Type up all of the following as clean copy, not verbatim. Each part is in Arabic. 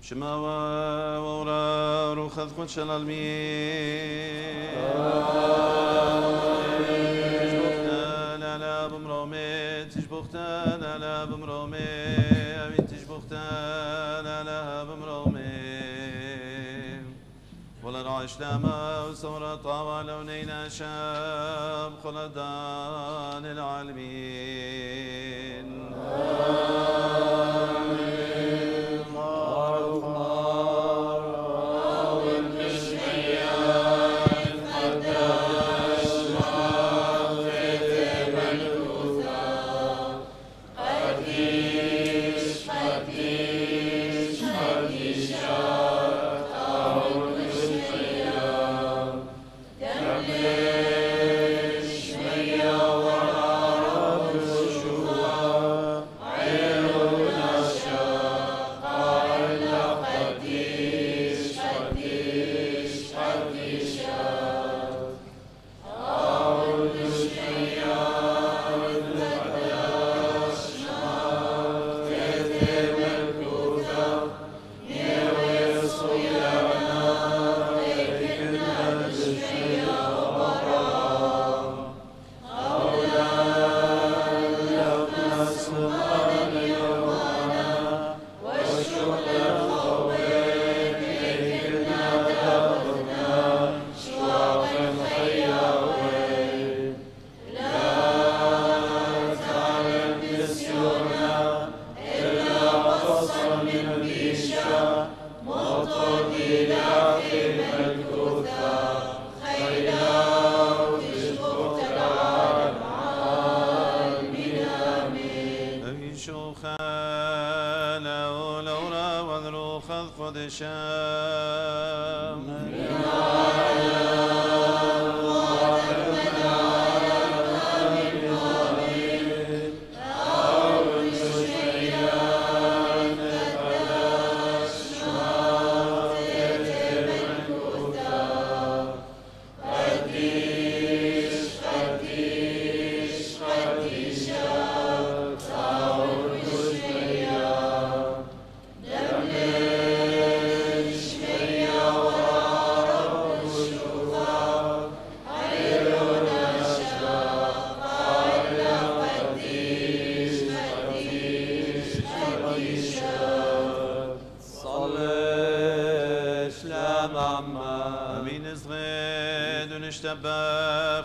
شما ورا روخذ كل شلالمين تجبختنا لا بمرومي تجبختنا لا بمرومي أمين تجبختنا لا بمرومي ولا رعش لما وسورة طوال ونينا شاب خلدان العالمين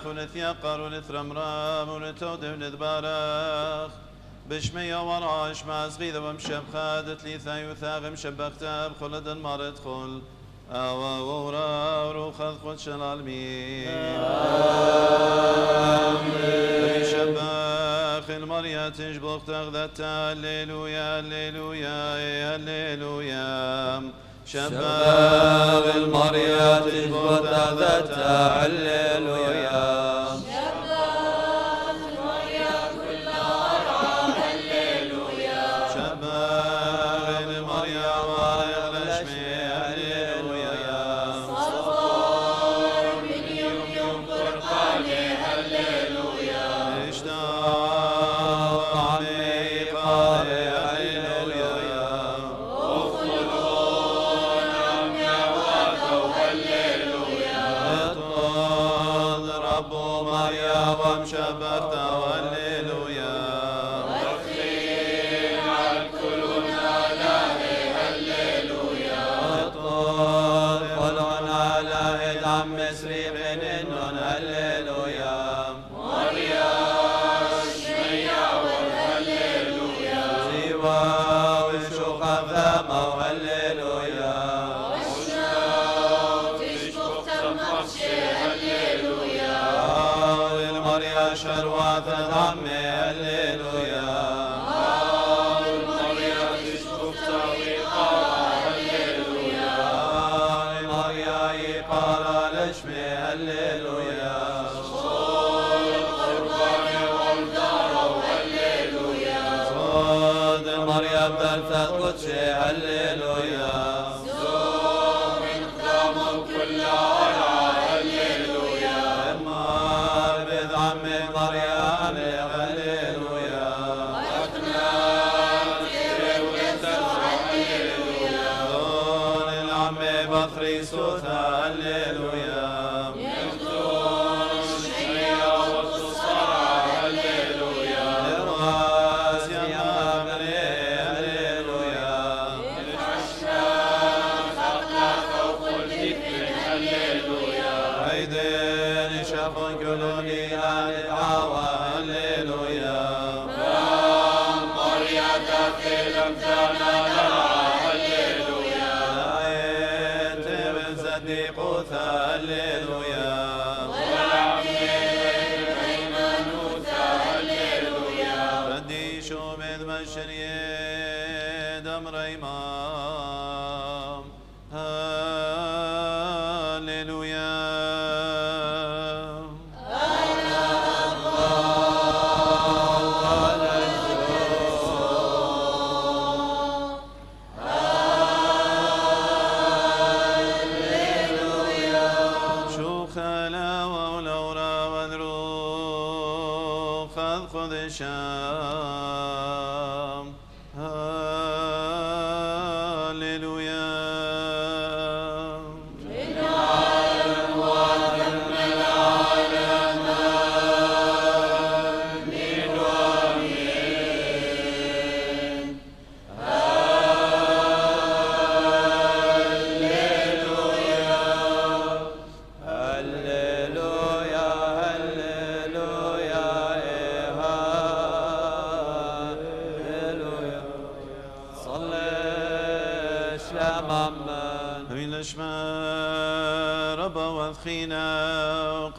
ونثيقر ونثرمرام ونتود ونذبارخ بشمية وراش مع صغيرة ومشب خادت لي ثاي وثاغ مشب اختاب خلد المرض خل أوا ورا وروخذ خل شلالمين آمين شباخ المريا تجبخ تغذت هللويا هللويا هللويا شباب المريا تجبر ذاتها هللويا شباب المريا كلها رعى هللويا شباب المريا واغلى شمي هللويا صبر من يوم قرقاني هللويا اشتاق عميقا هللويا ومشبرت هللويا والخير على الكل وناله هللويا طلعن على إدعم مصري بن النون هللويا مريا شمية والهللويا زيوا وشوق ذامة هللويا والشوق تشبك تمخشي هللويا المريا شروات ضمي هللويا المريا تشبك تويقها هللويا المريا يقارى لشمي هللويا القربان والدار هللويا صود المريا بدرت قدسي هللويا من قدام كلها هللويا بدعم مريم هللويا أقنع تيري ونتر هللويا بخريستوس هللويا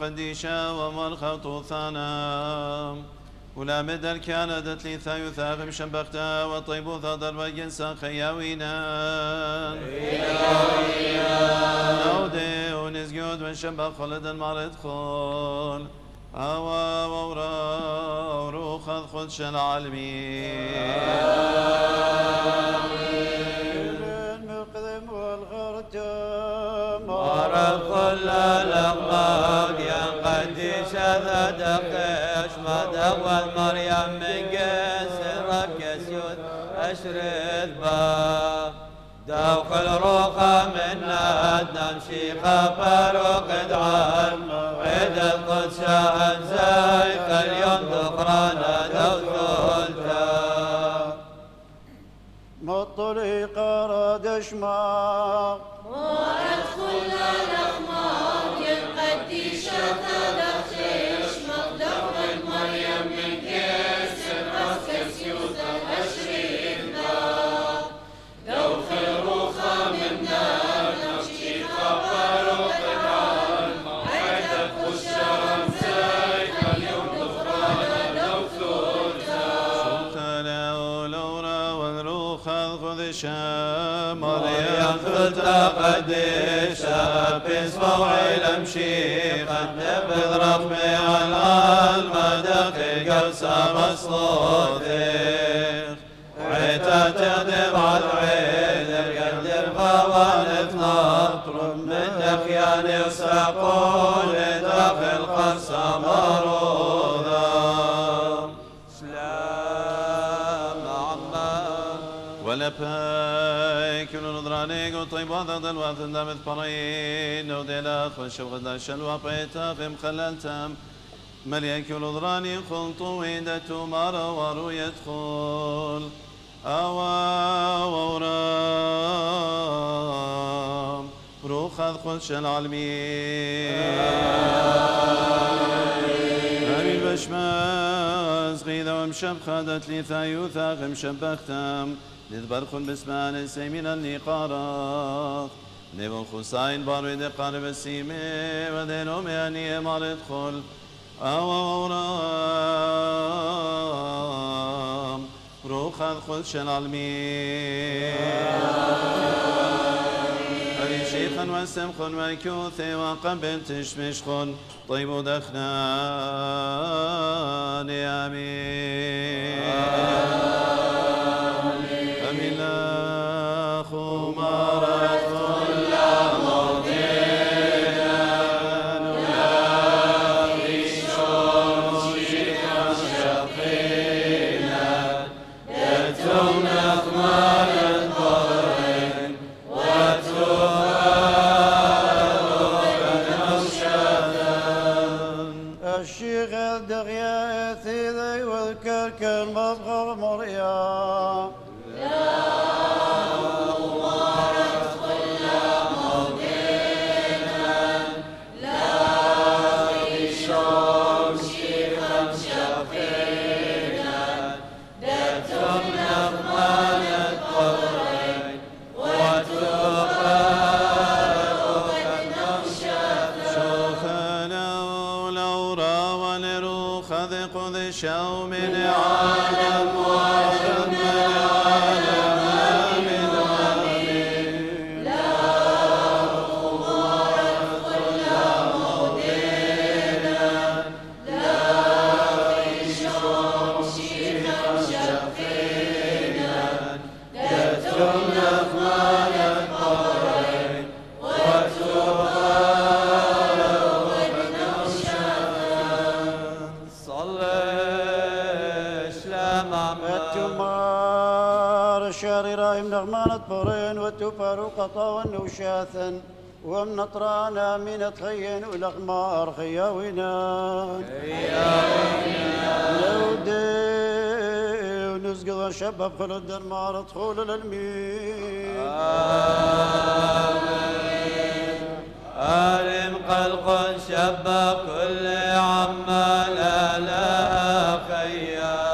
قديشا ومرخط ثانا ولا مدر كانت لي ثايو ثاغم شبختا وطيبو ذا ضرب جنسا خياوينا نودي ونزجود ونشبخ خلد المرض خول أوا وورا وروخ خدش المقدم والغرتم مرض كل الأغماق ينقدش ذا دقيش مدول مريم من قيس ركس يود أشرد با دوخل روخة منا نمشي خبر وقد عن عيد القدس أنزايق اليوم ذكرانا دوثولتا مطريق راد شماق مرض كل الأخماق ينقدي شذا خيش مقدم مريم من كيس راسكس يوسف أشريف دوخ الروخة منا نمشي خبر وقدران عيد الخشام زيك اليوم ذكرانا دوثولتا سلطانا ولورا والروخة خذ شام مريم تقديشا باسمه علم شيخا بالرغم عن المدق قوسا مصلوثيخ عيتا تقدم على العيد القدر فوالف نطر من دخيان وساقون داخل قرصة مروضة سلام عمان ولا بايك ونضرانيك وطيب هذا دلوات دامت برين وديلا خش وغدا شلوى بيتاقم خللتم مليك ونضراني خلطو ويدتو مارا ورو يدخل أوا ورام روخ خدش العالمين أمين بشماز غيدا ومشب خادت لي ثايوثا غم شبختم لذبرخ بسمان السيمين النقارة نبو خساين بارويد قارب السيمي ودينهم يعني مارد خل أورام روخ خدش العالمين أري شيخا وسمخا وكوثي وقبل تشمشخن طيب دخنان آمين أمين أخو مرت كل موضينا نلاقي شوشيكا شقينا يتونا أخمار الضرين وتوها التمار الشاررة من نغمانة بورين والتفار قطاوًا وشاثا ومن نطرانا من تخين والأغمار خياوينا لودي ونسقط شباب خلد المار ادخل للمين آلم قلق شباب كل عمال لا خيا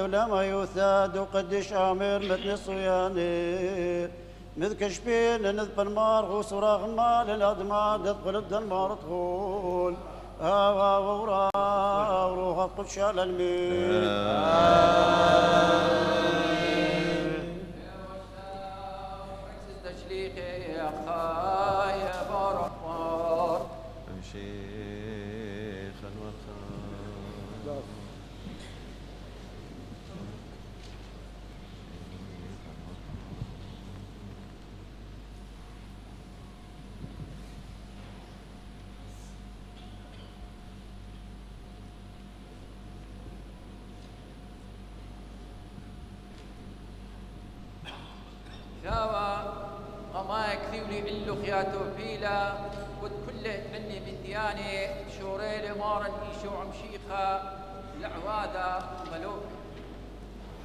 لولا ما يثاد وقدش عامر متن صياني مذكش بين نذب المار وصراغ مال الأدماء تدخل الدمار تقول آغا ورا وروح القدش على المين تشليخي يا خاي برحمار شيخ الوفاء شاوى أما يكذبني إلو خياتو فيلا قد كله تعني من دياني شوريلي مارن إيشو عمشيخة العوادة ملوك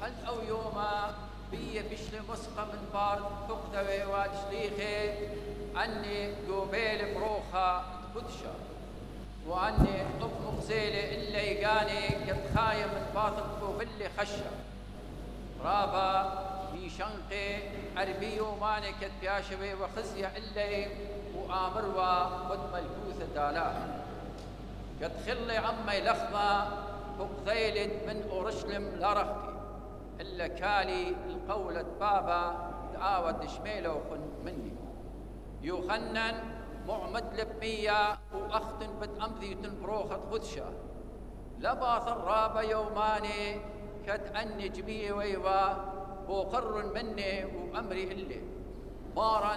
هل أو يوما بي بشل مسقى من بارد فقدوي وادشليخي عني قوبيل بروخة قدشة وعني أب مغزيلي إلا يقاني كتخايم من باطل قوبلي خشة رابا في شنقي عربي وماني كتبياشوي وخزية إلي وآمروا قد ملكوث دالاه قد خلي عمي لخمة وقذيلد من أورشلم لرختي إلا كالي القولة بابا دعاوة شميلة وخن مني يوخنن معمد لبمية وأختن بتأمذي تنبروخة خدشة لباث الرابة يوماني كتأني جبيه ويوا وقر مني وأمري إلي مارا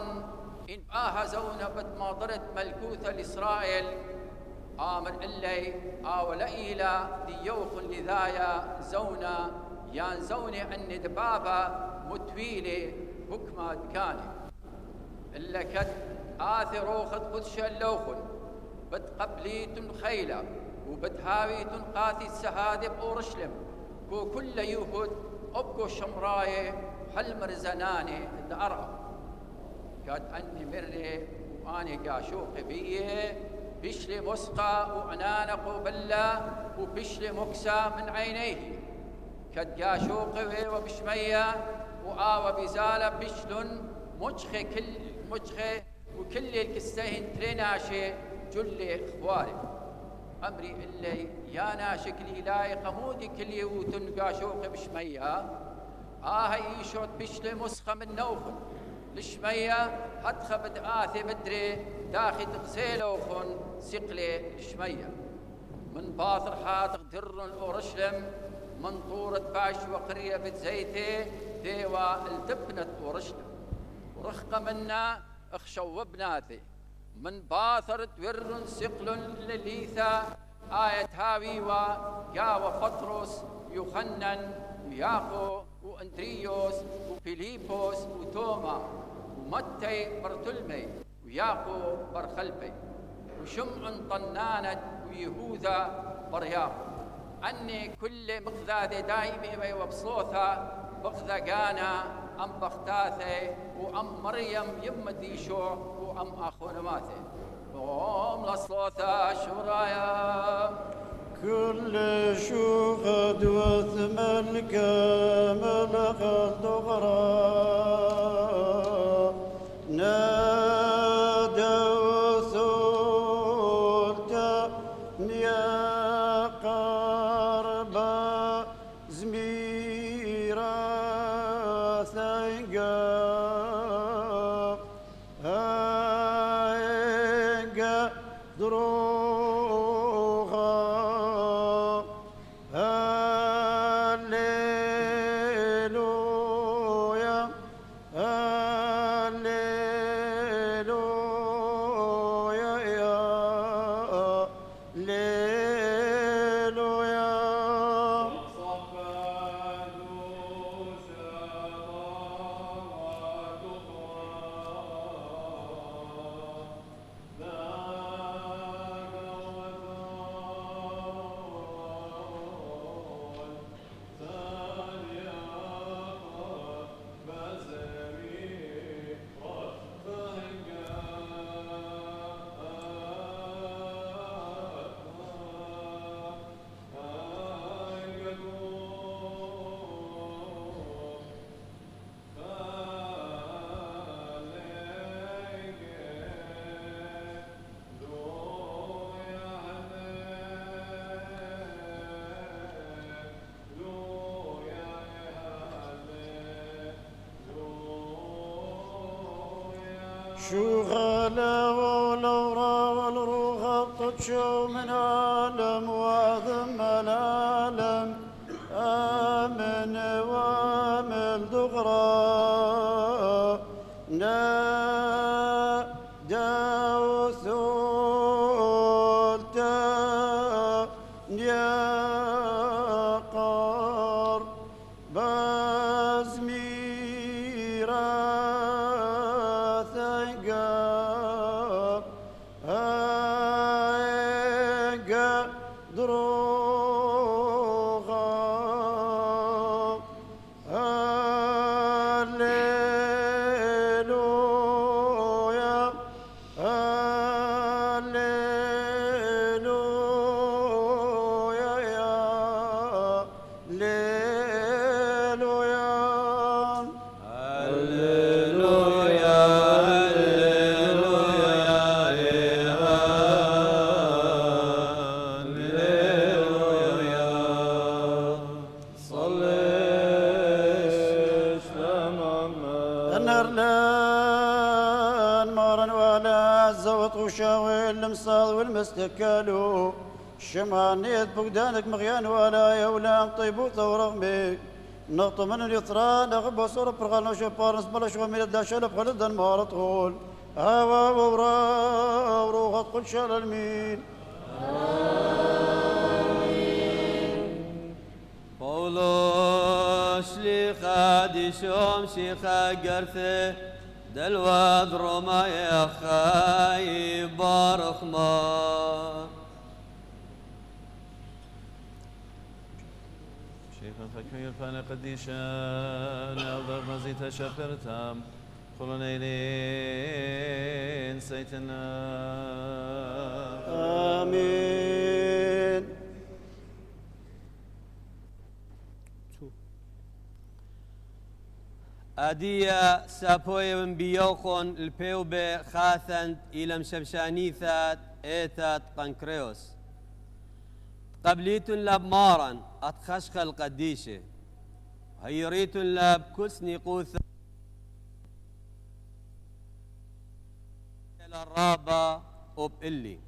إن باها زونا بتماضرت ملكوثة لإسرائيل آمر إلي آولا إيلا ديوخ لذايا زونا يان زوني أني دبابة متويلي بكما دكاني إلا كت آثروخت قدشا اللوخن بتقبليتن خيلة وبتهاويتن قاثي السهادب أورشلم كل يهود أبقو شمراي حلمر زناني دعرة قد أني مري وأني قاشوق بيه بشلي مسقى وعنانق وبلا وبشلي مكسى من عينيه قد قاشوق وبشمية وآوى بزالة بشل مجخي وكل الكستين تريناشي جلي إخواري أمري إلي يا ناشك لي لايق مودي كل يوتن قاشوق بشمية إيشوت بشلي مسخة من نوخن لشمية هدخ بدآثي بدري داخل غزيلوخن سقلي لشمية من باطر حاطق در الأورشلم من طورة باش وقرية بتزيتي ديوا التبنت أورشلم ورخقة منا اخشوا بناتي من باثر تور سقل لليثا آية هاويوا يا وفطرس يوحنن وياقو وأندريوس وفيليبوس وتوما ومتي برتلمي وياقو برخلبي وشمع طنانت ويهوذا برياقو أني كل مقذاذ دائمي وبصوثا بغذقانا أم بختاثي وأم مريم يمد يشوع وأم أخو نماثي وأم لصوثا شرايا كل شوخد وثمن كامل خلد غرا نادى وثولتا يا قربا زميرا ثيقا هايقا دروغا هاليلويا هاليلويا يا ليلويا شو غلا والورا والروغة طبشو من عالم وعظم العالم آمن وامل دغرا نادى وثولتا يا قار بازميرا هايقا دروغا هاليلويا هاليلويا يا ليلويا هللويا النرلان مارن ولا زوط وشاوي المصاد والمستكالو الشمانيت بقدانك مغيان ولا يولام طيبو ثورغمي نقط من اليطران نغب وصور برغال نشو بارنس بلش وميل الداشل بخلد المارطول هوا ورا وروغت قل شال المين بولوس شليخا ديشوم شيخا قرثه دلواد روما يا خاي بارخما شيخا فكير فانا قديشان أوضر مزيت شفرتم خلنا إلين سيتنا آمين أديا سابوي من بيوخون البيو بخاثنت إلى مشبشانيثات إيتات قنكريوس قبليت لاب مارا أتخشخ القديشة هيريت لاب كسني قوث الرابة وبإلي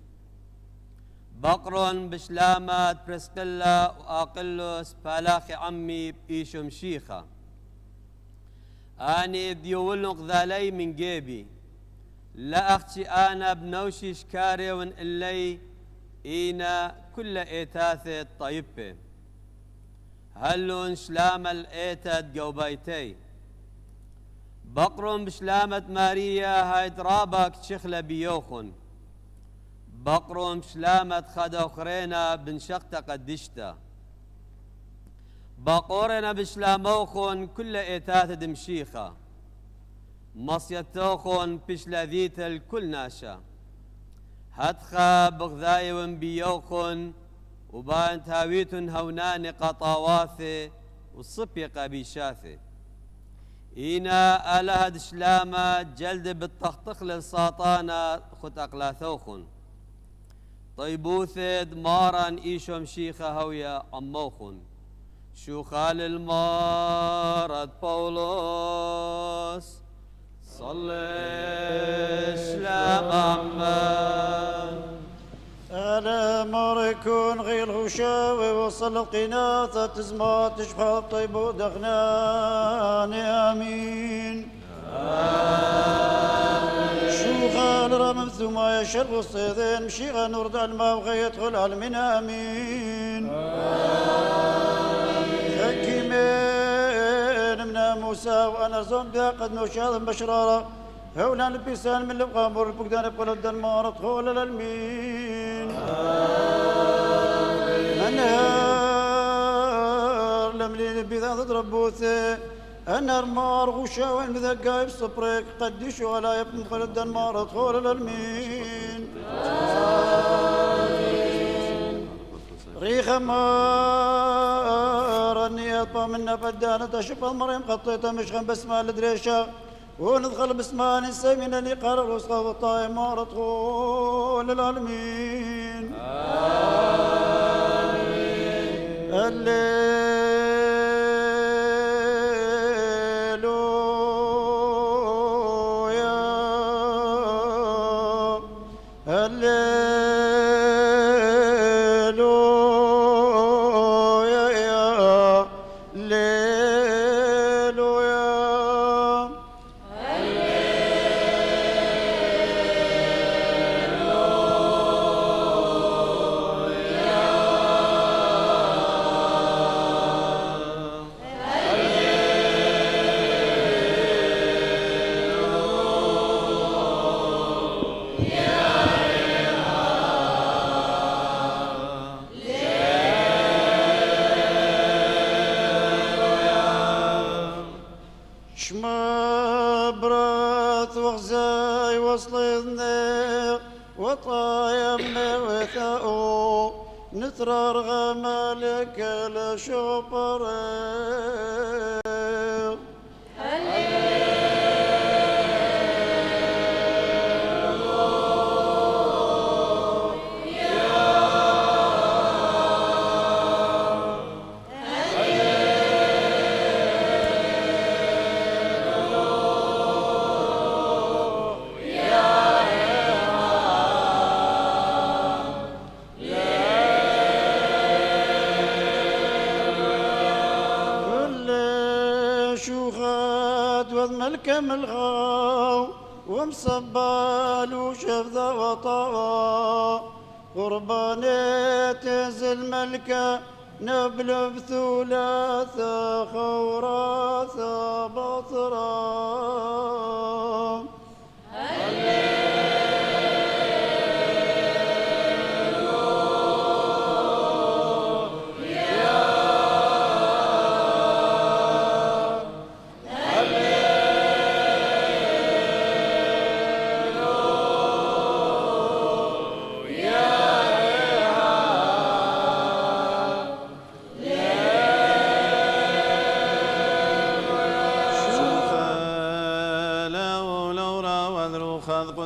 بقر بشلامات برسقلا وأقلوس بالاخي عمي بإيشو مشيخة أني ديولنق ذالي من جيبي لا أختي أنا بنوشي شكاري ون اللي إينا كل إيتاثة طيبة هلون شلام الإيتاد جوبايتي بقرم بشلامة ماريا هاي درابك تشخلة بيوخن بقرم بشلامة خدوخرينا بنشقتا قدشتا بقورنا بشلاموخن كل إيتاث دمشيخة مصيتوخن بشلاذيت الكل ناشا هتخا بغذاي ونبيوخن وبان تاويتن هونان قطاواثي والصبيقة بيشاثي إينا ألهد شلامة جلد بالتخطخ للساطانة خت أقلاثوخن طيبوثد ماران إيشو مشيخة هويا أموخن شوخال المارد بولوس صلي شلام أمان ألا مركون غير غشاوي وصل القناطة تزمات تشفى طيب ودغنان آمين شوخال رمم ثم يشرب الصيدين مشيغا نرد الماء وغي يدخل علمنا آمين حكيمين من موسى وأنا زوم بها قد نشاذ بشرارة هولا لبسان من الغامر البقدان بقول الدنمار ادخل الالمين النهار لملين بذا تضرب بوثي النهار مار غشا وين بذا قايب صبريك قديش ولا يدخل الدنمار ادخل الالمين ريخ مار النيات منا بدانة تشوف المريم قطيتها مشغن بسمة الدريشة وندخل باسمان السمين اللي قرر وسقط الطايم ورطول العالمين الليلويا الليلويا يا الليلويا شمبرت وغزاي وصلنا وطايم وثاؤ نترار غمالك لشبر ملكم الغاو ومصبال وشفذا وطاوى قربانيت الملكة نبل بثلاثة خوراثة بطرة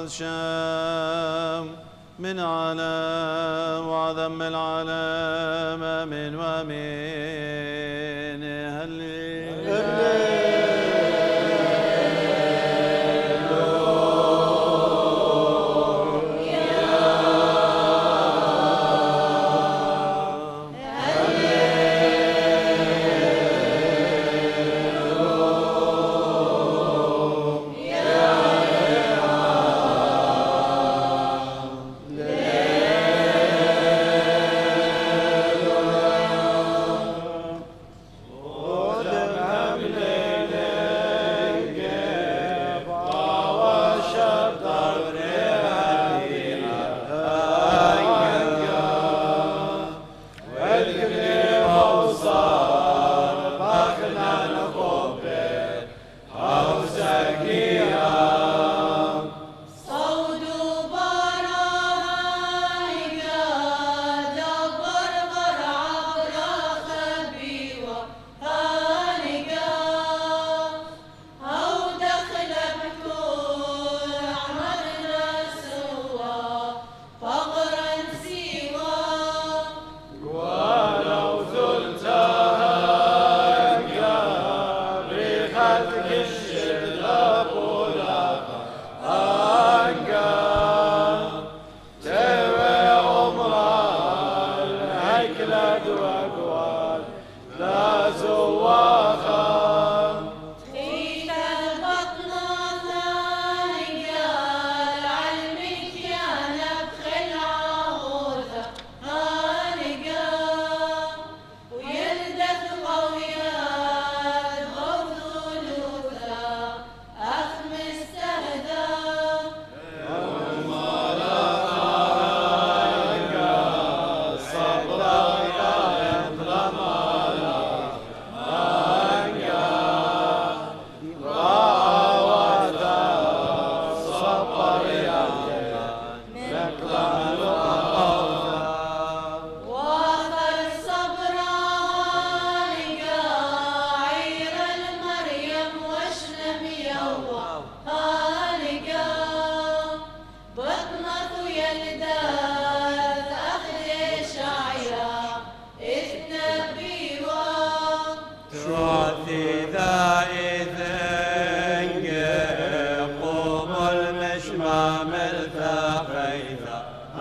الشام من عالم وعظم العالم آمين وآمين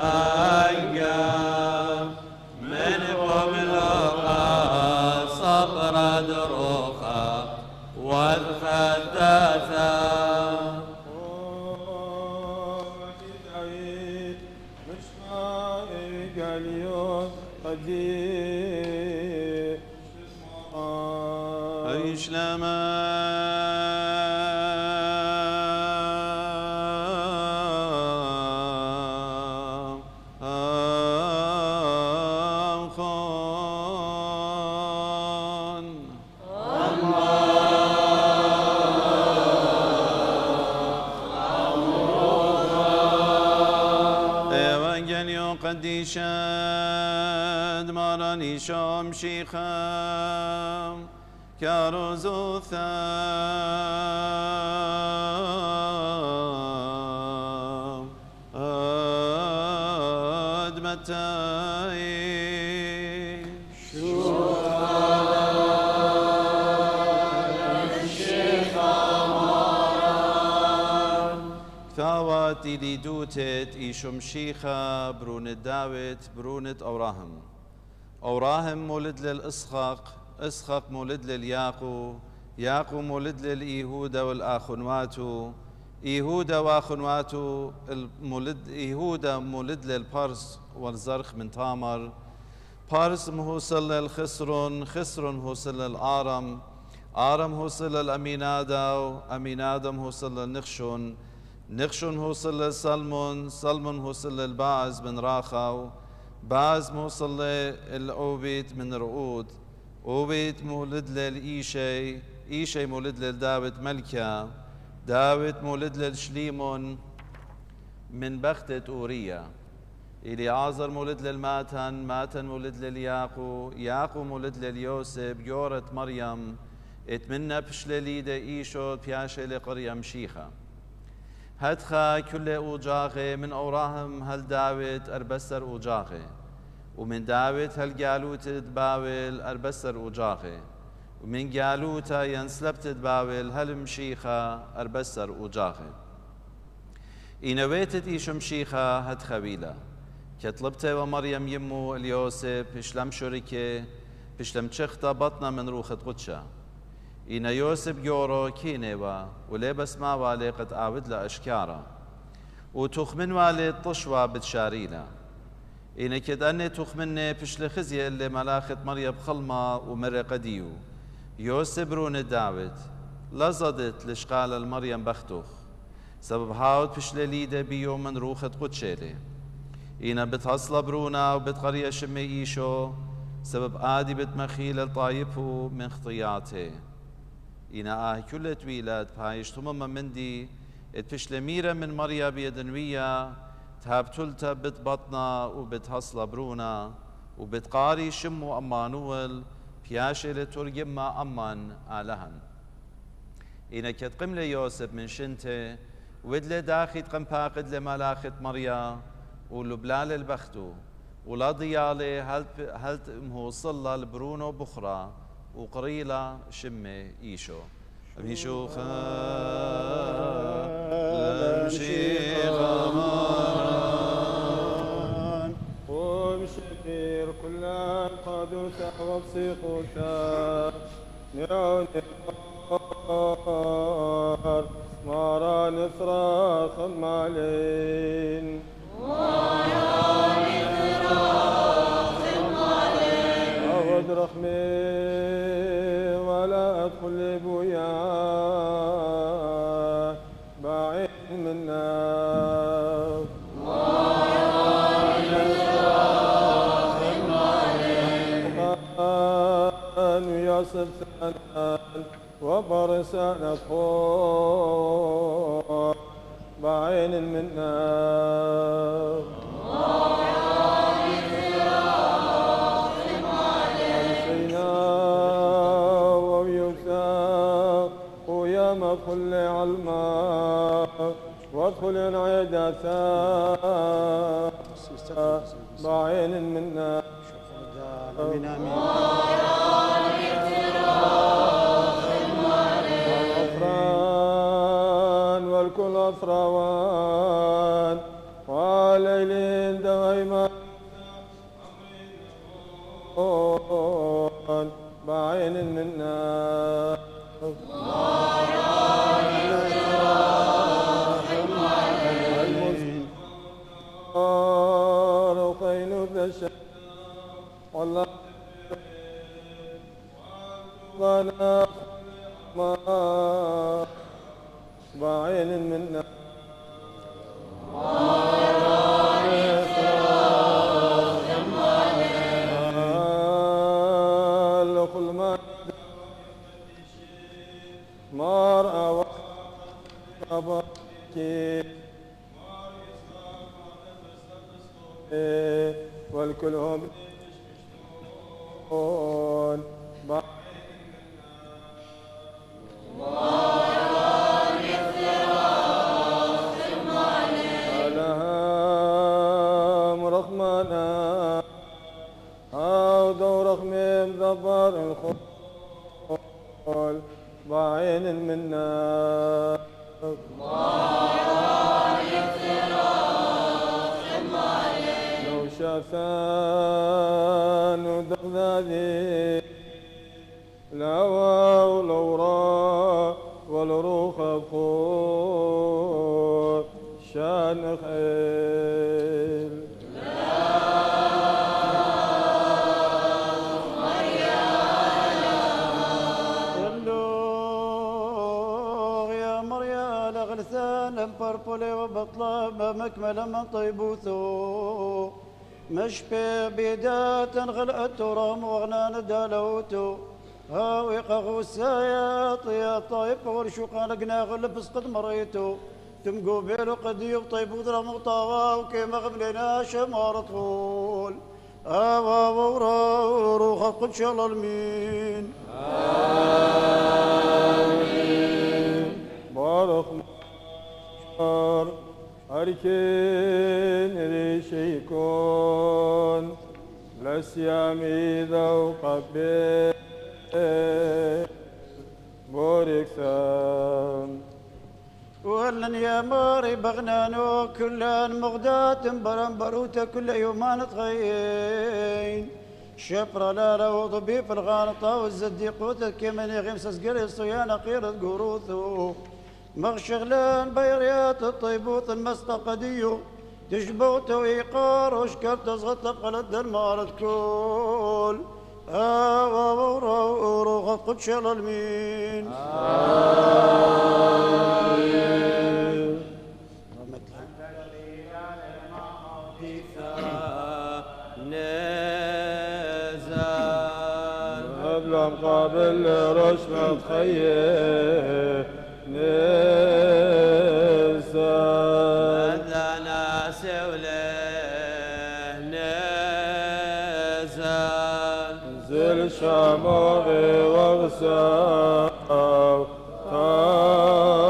أنقى من قوم الأوقات صبر دروخا والخداثة عيش لما قديشاد ماراني شام شيخام كاروزو ثام أدمتاي ثاواتي لي دوتت إيشم شيخة برونت داوت برونت أوراهم مولد للإسخاق إسخاق مولد للياقو ياقو مولد للإيهودا والآخنواتو إيهودا وآخنواتو المولد إيهودا مولد للبارس والزرخ من تامر بارس موصل للخسرون خسرون موصل للآرم آرم موصل للأمينادا أمينادا موصل للنخشون نخشون موصل للسلمون سلمون موصل للباعز من راخاو باعز موصل للأوبيت من رؤود أوبيت مولد للإيشي إيشي مولد للداود ملكة داود مولد للشليمون من بختة أوريا إلي عازر مولد للماتن ماتن مولد للياقو ياقو مولد لليوسف يورة مريم اتمنى بشلليدة إيشو بياشي لقريم شيخة هدخا كل أوجاغي من أوراهم هل داود أربسر أوجاغي ومن داود هل جالوت تباول أربسر أوجاغي ومن جالوتا ينسلبت تباول هل مشيخة أربسر أوجاغي إنويتت إيش مشيخة هد خبيلة كتلبت ومريم يمو اليوسف بشلم شركة بشلم تشختا بطنا من روخة قدشة إن يوسف جورو كينيوا ولبس ما والي قد آود لأشكارا وتخمن والي طشوا بتشارينا إن كدأني تخمني بشل خزي اللي ملاخت مريم خلمة ومر قديو يوسف برون داود لزدت لشقال المريم بختوخ سبب هاود بشل ليدة بيوم من روخة قدشيلي إن بتحصل برونا وبتقرية شمي إيشو سبب آدي بتمخيل الطايبه من خطياته إنا كل تويلات بهايش ثم مندي اتفشل ميرة من مريا بيدنوية تهابتلتا بتبطنا وبتحصل برونا وبتقاري شمو أمانوال بياشي لترجم أمان آلهن إنا كتقم ليوسف من شنته ودل داخل قمباقد لملاخت مريا ولبلال البختو ولا ضيالي هل موصل البرونو بخرى وقريلا شمي إيشو أميشو لمشي غمان ومشكير كل القدوس وبسيقوتا نعون النار مارا نثرى خمالين أود رحمي ولا أدخل بويا بعيد منا ويصف سنان وبرسان أدخل بعين منا كل علما وادخل عيدة بعين منا الأفران والكل أفروان والليل دغيما بعين منا رقين ذا الشر والله ظنا ما بعين منا لكل ما مرأة وقبكي والكل هم رحمنا أو دور رحمة ذبر الخول بعين منا لو شافان ودغذاذي لو را والروح بخور شان خير بربولي وبطلب مكمل من طيبوثو مشبه بيدات غلقت رام وغنان دالوتو هاوي قغوسايا طيا طيب ورشوقان قناغ لبس قد مريتو تمقو بيلو قديو طيبو درام وطاوا وكيما غبلنا شمار طول آوا ورا روح قد شال المين آمين بارك أركن ريشيكون لسيامي ذو قبل بورك ثام ولن يا ماري بغنانو كلان مغدات برنبروتا كل يومان تغيين شبرا لا لو ضبي في الغانطة والزديقوت كيمن يغمس سقري الصيانة قيرة قروثو مغشغلان بيريات الطيبوت المستقديو تشبوت ويقار وشكر تزغط بقلد المارد كل وروغ قد شل المين قبل قابل رشمة خير نزل أذنا سوله نزل زل شموغي وغساو طار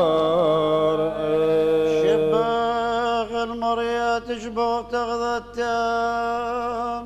شباغ المريا تشبه تغذى التام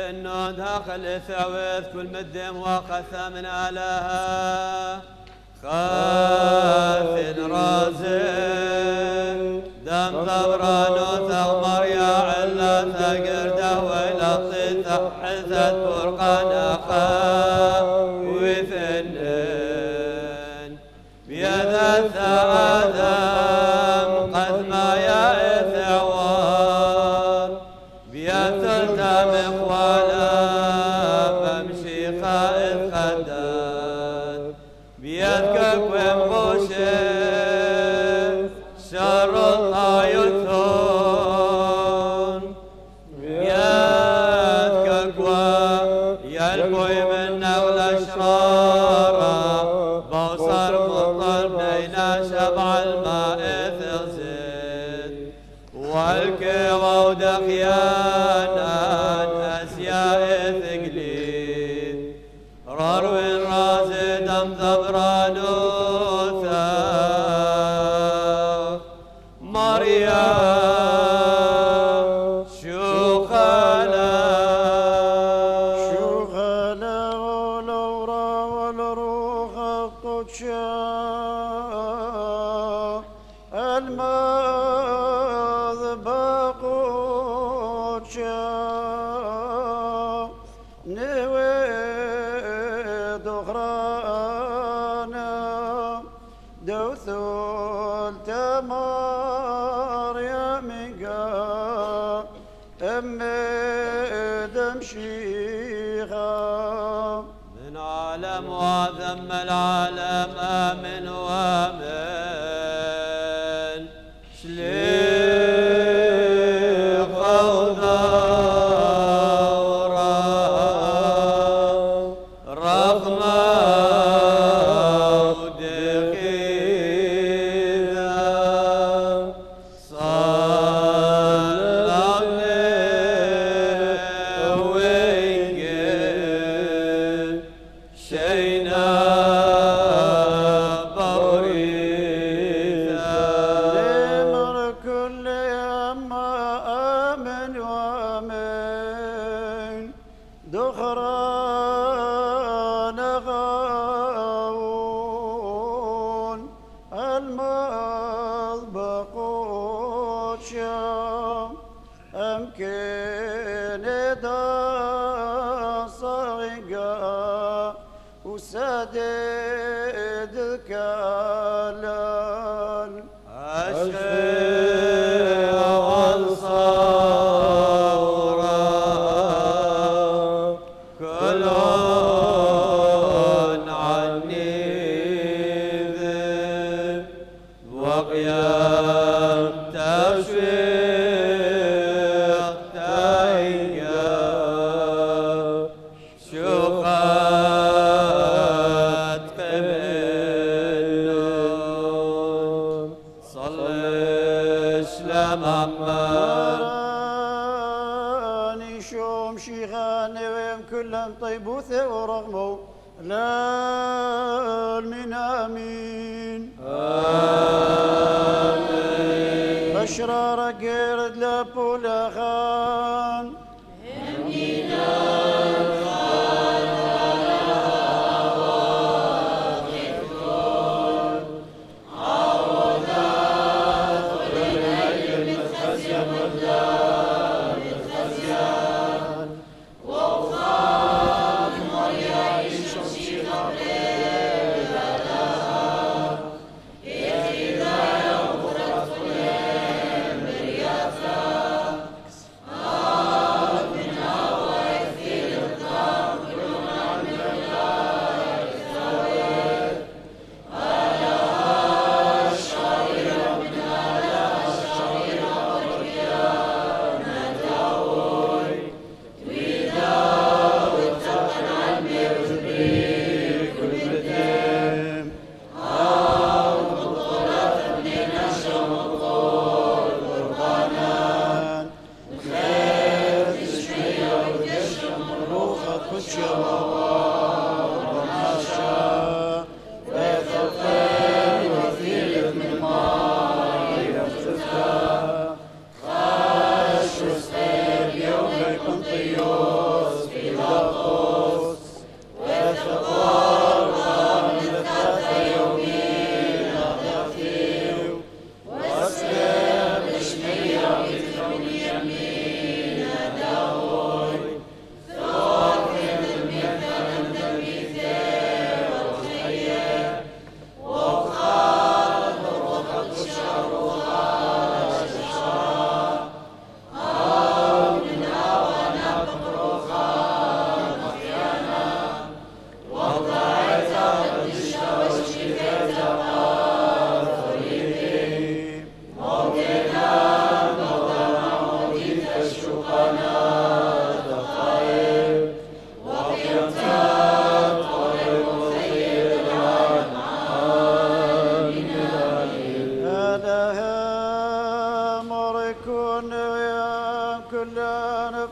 إنه داخل ثوث كل مدم وقث من آلها خاف رازل دم ثوران وثغمر يا علا ثقرده ويلطيث حثت فرقان أخا وثنين بيذا بيت آدم قد ما يأثوار بيت التمخ ولا بمشي خائف خداد بيدك ومغشف شر الطايثون بيدك ويلقي منا والأشرار بوصر مطلبنا شبع الماء ثغزد والكوى ودخيانا أسياء ثقليد رارو الرازد أم ذبران وثاق مريم شوخلا والأورا والروح القدشا المذبح قدشا نويد أخرانا دوثول تمار يميقا أمي دمشيخا من عالم وذم العالم آمن وامن شليخ وثورة رغم ودخيلة صلى وينقل شينا بوريثا لمر كل يما آمن وامن دخران غاون المذبح قدشا أمكن دا صعقا وسدد الكلال أشفي والصورة كل عني ذب وقيام تشفيق تيقى شوقات قبلون صلش لمحمد راني شوم شيخاني ويم كلهم طيبوثة ورغمو لا من آمين بشرار قرد لبولا خان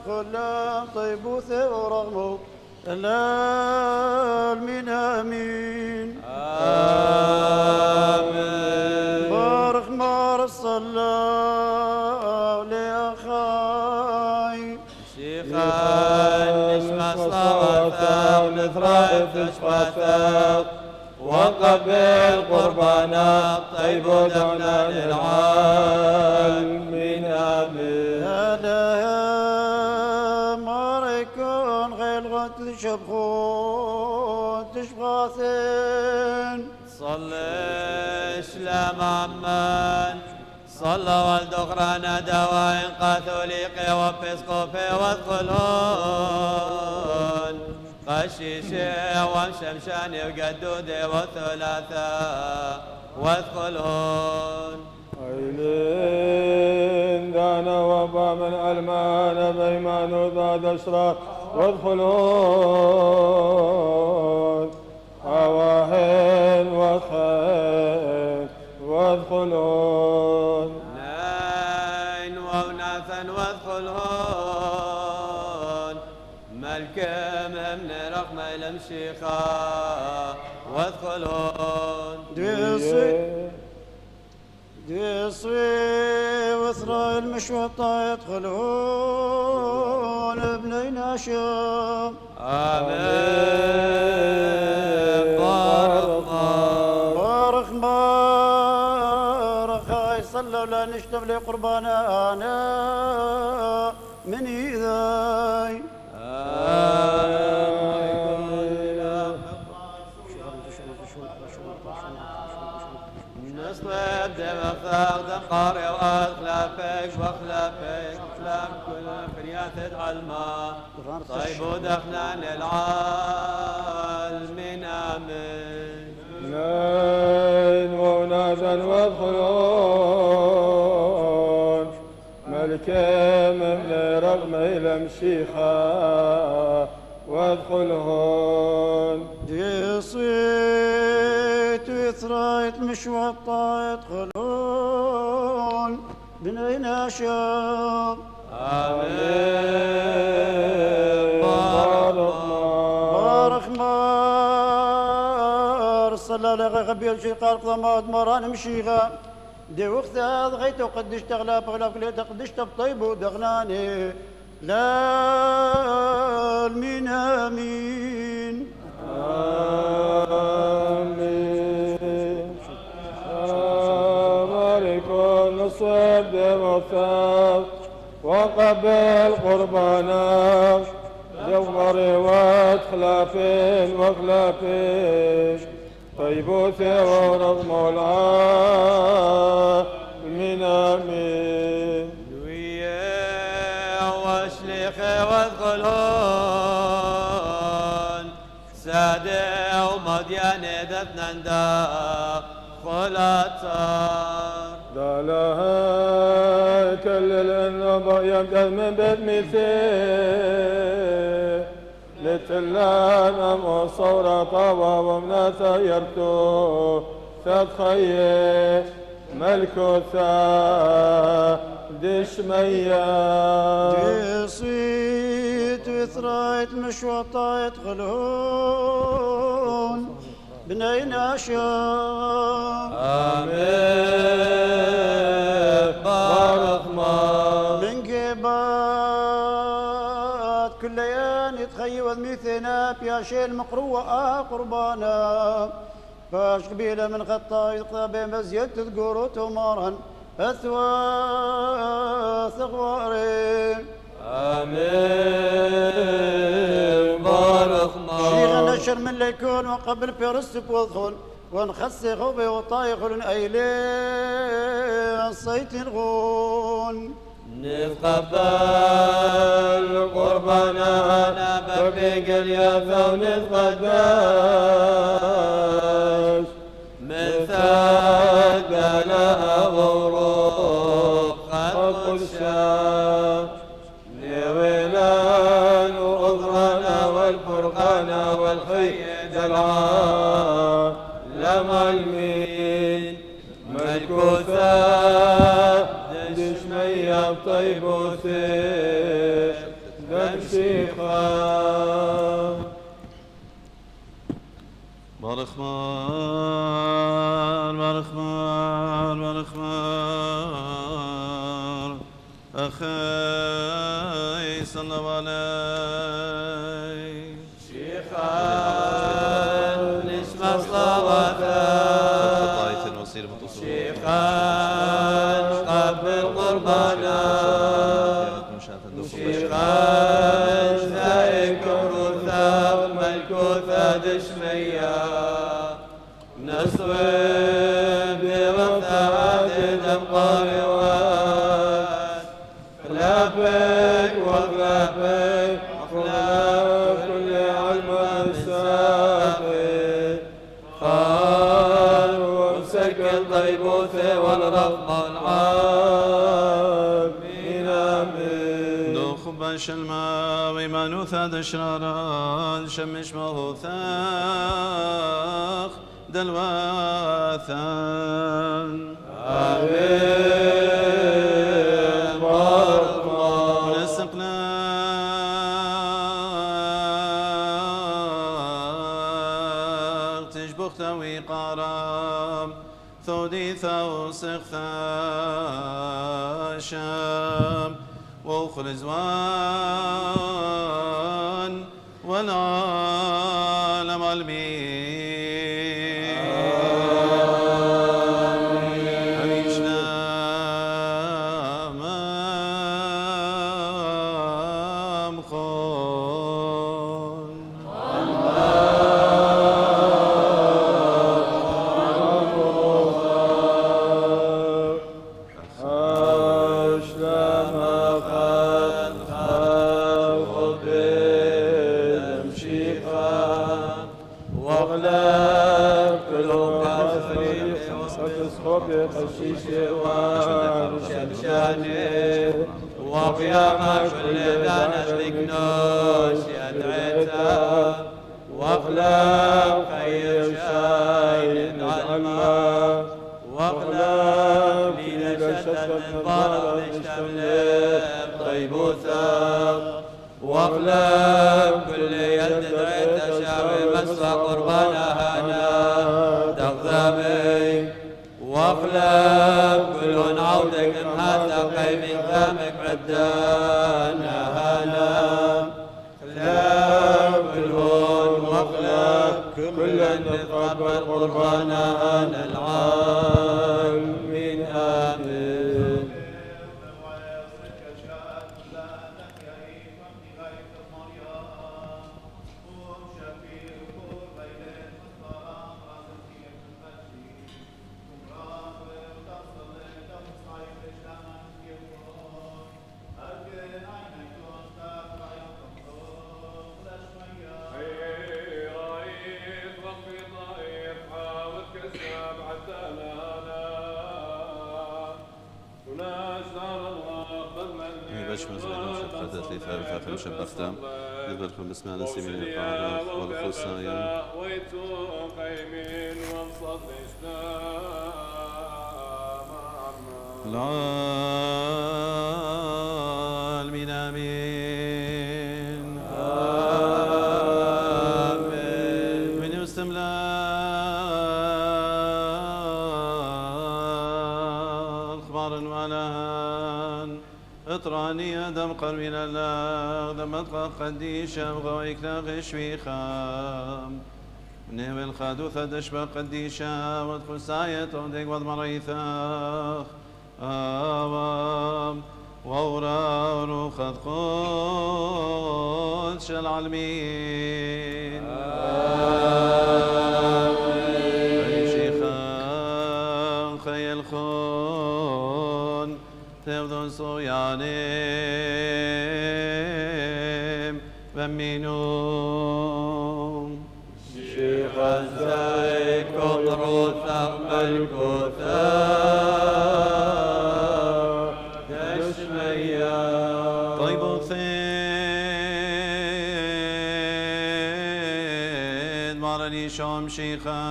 ادخل طيبوث ورغمه لا من آمين آمين بارك مار الصلاة لأخاي شيخان نسمع صلواتك ونثرى تشفاتك وقبل قربانك طيب ودعنا للعالمين آمين هذا ماركون غير غد شبخون تشبغاثين صلي سلام عمان صلى والدخران دواء كاثوليق وبسقوفي وادخلون قشيشي وشمشاني وقدودي وثلاثة وادخلون عيلين دانا وبا من علمان بيمان وذاد أشراق وادخلون هواهن وخير وادخلون نين وناثا وادخلون ملك من رقم المشيخة وادخلون ديصي وثرى المشوطة يدخلون ابني ناشم آمين بارك بارك بارك هاي صلوا لا نشتم لي قربانا أنا من إيذاي نصب دمخاق دقاري وأخلافك وأخلافك أخلاف كل فريات الماء طيب ودخلان العالمين آمين نين ونادا وادخلون ملك من رغم المشيخة وادخلون ديصيت وثريت مشوطة يدخلون بني ناشم آمين بارك مار صلى لك غبيل شي قال ضماد مران مشيغا دي وقت هذا غيتو قدش تغلى بغلا كل قدش طيب ودغناني لا من امين آمين بارك نصب دمثاق وقبل قربانك جوهر وادخلافين وخلافين طيبوثي ورغم العالمين آمين دوية وشليخي وادخلون سادة ومديانة دثنندا خلاتار دالها كل النبا يبدأ من بيت مثيل لتلانا مصورة طابا ومناتا يرتو تتخيل ملكوثا دشميا ديصيت وثريت مشوطة يدخلون بني ناشم آمين بارك من قبات كل يان يتخيل مثينا بياشي المقروة قربانا فاش قبيلة من غطا يقضى بمزيد تذكروا تمارا أثواث غواري آمين بارك شيخ نشر من ليكون وقبل فيرسك وادخل ونخسي خوبي وطايخل أيلين صيت الغون نتقبل قربانا ببيق اليافا ونتقدس من ثقلها وروح خط الشام لولان وأضرانا والفرقانا والخيد العالم المين ملكوثا دشمية بطيبوثي شيخا برخمار برخمار برخمار أخي صلى الله عليه شيخا نسمع صلواته طائف وصير بتصور شيخا قبل قربانا شيخا زايك روثا ملكوثا دشمية نصوب برفعات دم قارئات خلافك وخلافك وخلاف كل علم الساقي خال ومسكن طيبوثه والرفض العامين آمين خباش الماء ويمانو ثاد شراران شمش مغوثاخ دلواثان آمين مرحبا ونسقنا تجبخت وقارام ثودي ثوسخ شام وأخر زوان والعالم المين عيشنا ممخون وقيامة كل دانش لكنوش يدعيتا واخلاق خير شاين علما واخلاق ليلة شتت مبارك اشتملت طيبوتا واخلاق كل يد دعيتا شعب مسفى قربانا هانا تغذامي واخلاق كل عودك مهاتا قيمين غامك عدانا هانا خلاق كلهن واخلاق كل نتقبل قربانا هانا العالمين آمين شبختم لذلكم بسم الله سيمين القاعدة والخصايا ويتون قيمين وانصد العالمين آمين آمين من يستملا أخبار ولهان اطراني دم قربين الله دم أطلق قديشة وغويك غشوي خام نهو الخادوثة دشبه قديشة وادخل ساية وديك وضمريثاخ آوام وورا روخذ قدش العالمين آمين شيخا خي الخون تبدون صويانيم بمينوم شيخ الزايد قطر ثقب الكثار تشميا طيب ثين مارني شوم شيخا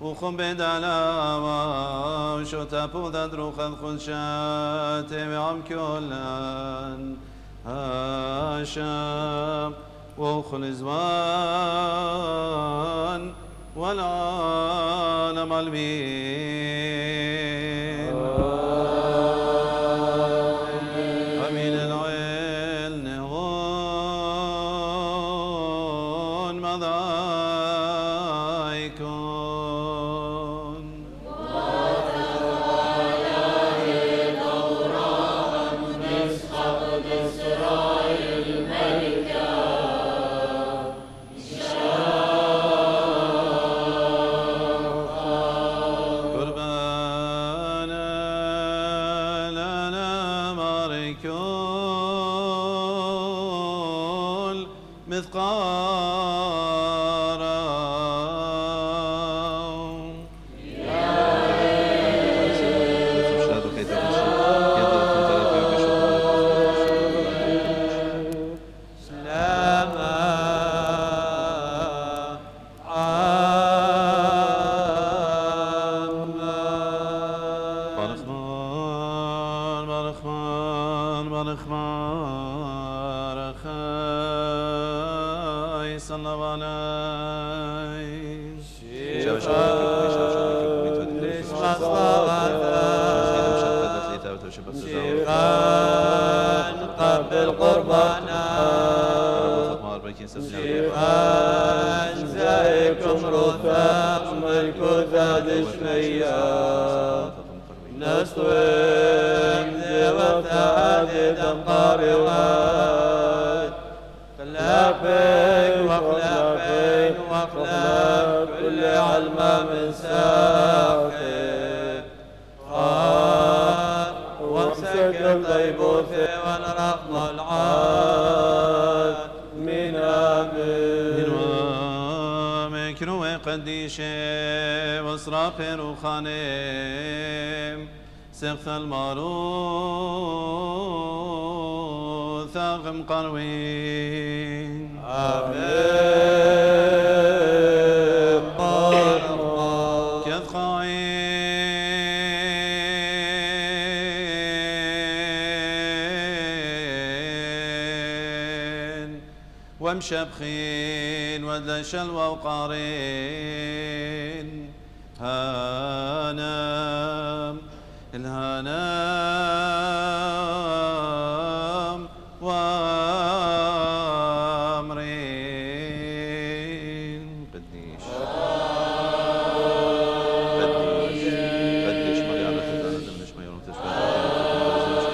وخم بدلاوا وشو تابو ذا دروخ الخنشات وعم كلان هاشم وخلزوان والعالم المين أمين العيل نهون مضايكون مثقارا سلاما برخمان برخمان برخمان رخاي صلى الله عليه شيخان قبل قربانا شيخان زايكم رثاق ملكوثة دشمية نصوم ذوثة عدد أمطار وغاد خلافك وخلافين وخلاف كل علمة من ساخر وامسك الطيبوث والرقم العاد من آمين مكرو قديشة وصراف روخانم سقف الماروث ثاغم قروين آمين كذ خاين ومشبخين ودلشل وقارين هانم الهانم وامرين قديش قديش مريانة تتعلم مش ما يوم تشبه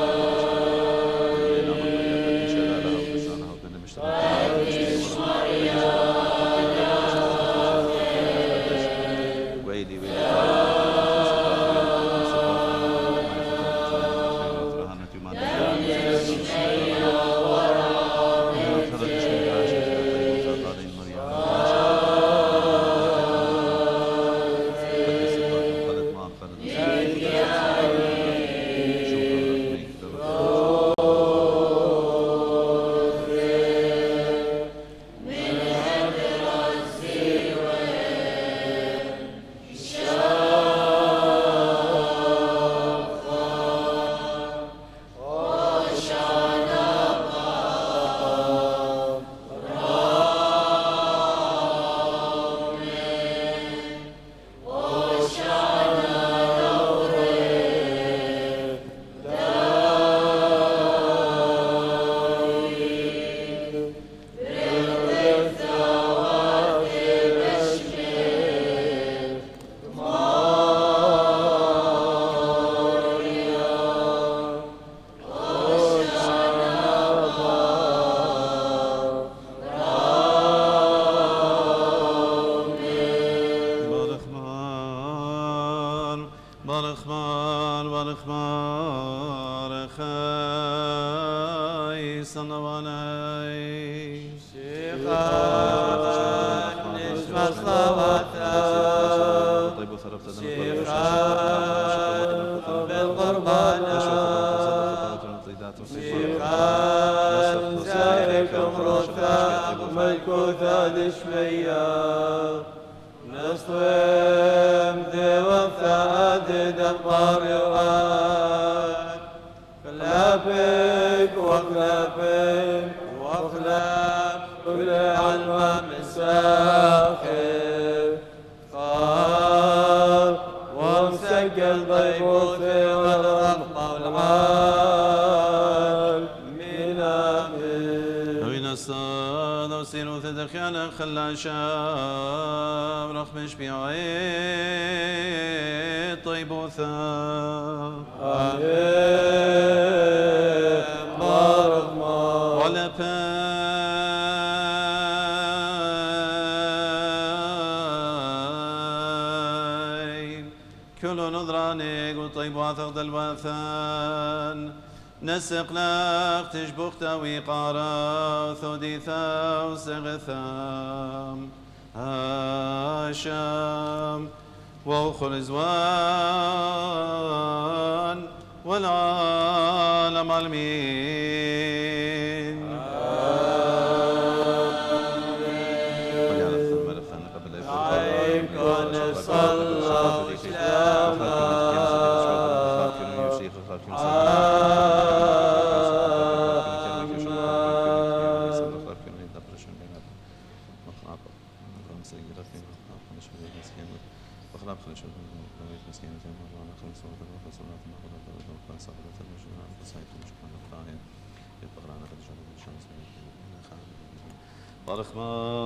ويلي برخمان برخمان خاي صنواني شيخان نسمع صلواتك شيخان بالقربان شيخان زايكم رثاق ملكوثة دشمية نصوم ذوثة عدد أمطار وغاد خلافك وخلاف العفن واخلق كل علم مساخر خار ومسجل ضيبوث والرغبة والعال من آمين وين الصاد وسيروا تدخيانا خلا شام رخم شبيعي طيبوثا آمين بارك ما ولا باين كل نظرانك وطيب واثق الوثان نسق لك تشبخت وقارا ثديثا وسغثام هاشام وأخر زوان والعالم عالمين عيب كون صلى وسلاما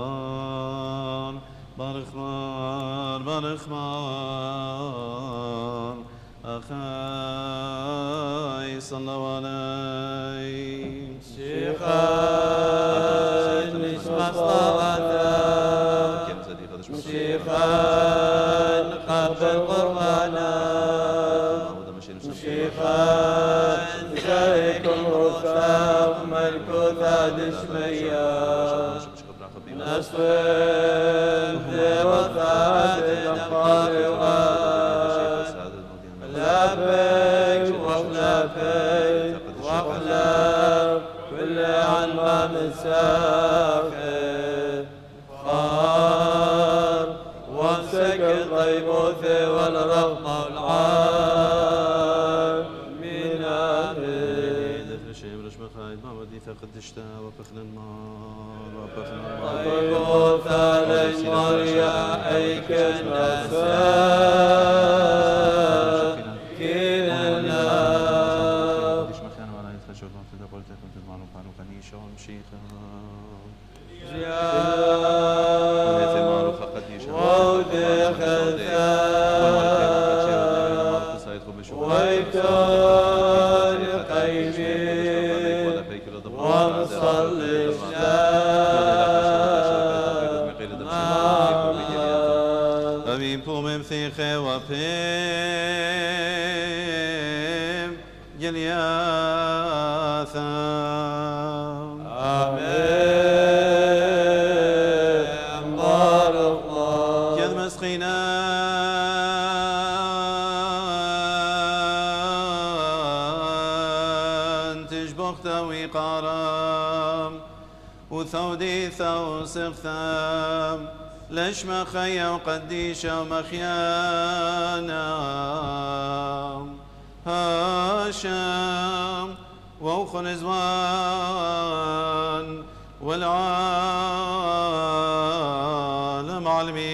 برخمان برخمان برخمان أخاي صلى عليه شيخا نسمع صلاته شيخا قبل قربانا شيخا زيكم رفاق ملكوثا دشميا نصف وفات الأخبار لبيك وخلافك وخلاف كل علم مسافر خار وامسك الطيبوث والرغم والعار من آمين ذكر شيء برش مخايد ما ودي فقدشتا وبخل النار وبخل طيبوث الأجمر يا أيك النساء كلنا ويتون قيمين ومصلي أمين بومم ثيخي وبيم جلياثا آمين بارك الله كذ مسخينا تشبخت وقارام وثوديثا وسغثام لش مخيا وقديشا ومخيانا هاشام وأخر زوان والعالم عالمين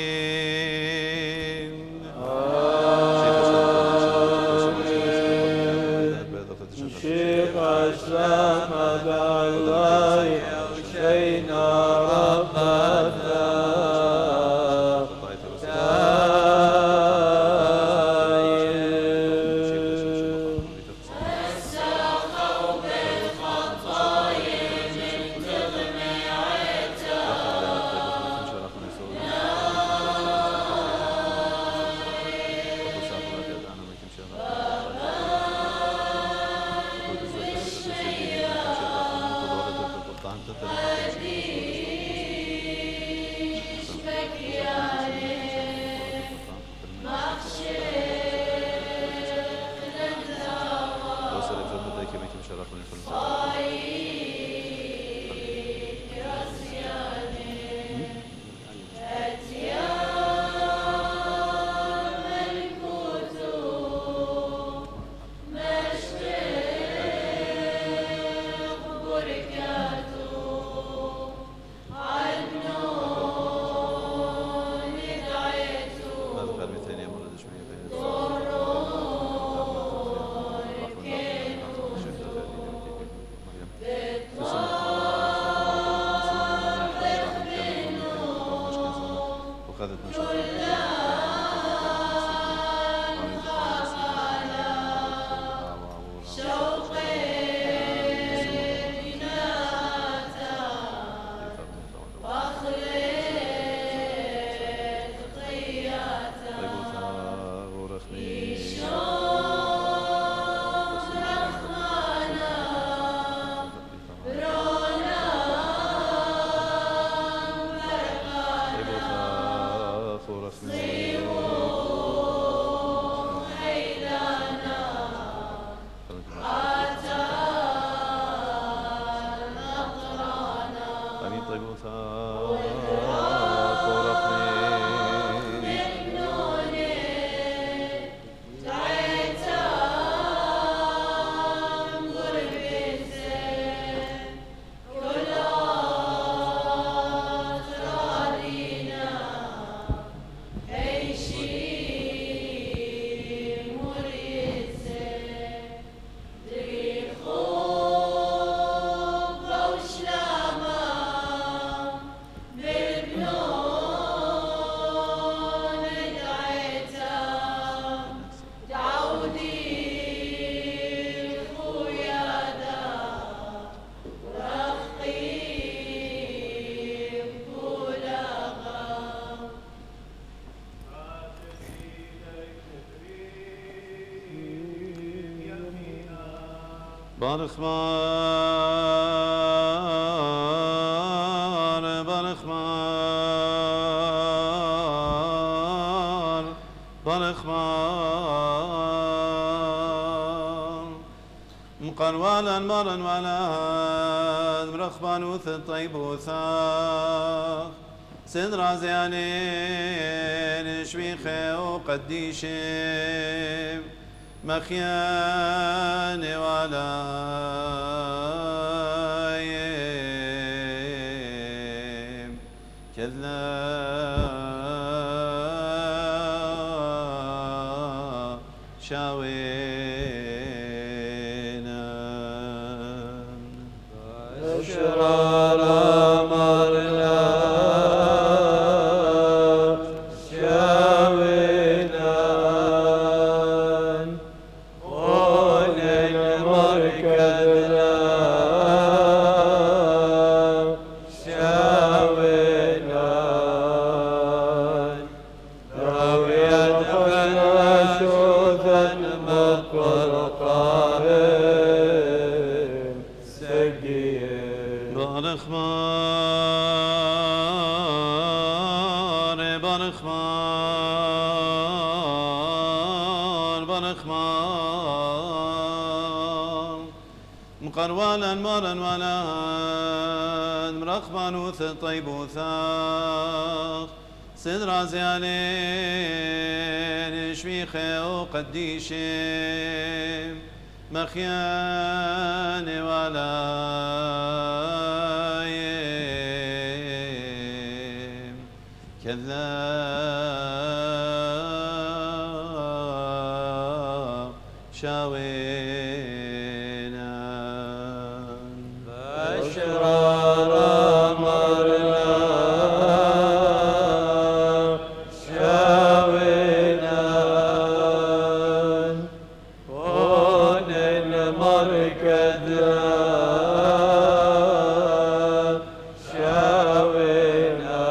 شيخ أسلام الله وشينا ربنا السخاء بالخطايا من تغمي عتاب برخمار برخمار برخمار مقروالا مرا ولا مرخبان وث الطيب وثاق سدر زيانين شويخي وقديشي مخيان ولا كذا شاوينا أشرار مرنا شاوينا قول المركزنا شاوينا راوية فنشوثا مقر قائم سقيم برخمار برخمار برخمار مقروالا مرا ولا مرخبان وث طيب وثاق سدر زيالين شويخي وقديشي مخيان ولا كذا شاوينا أشرار مرنا شاوينا كون المركزنا شاوينا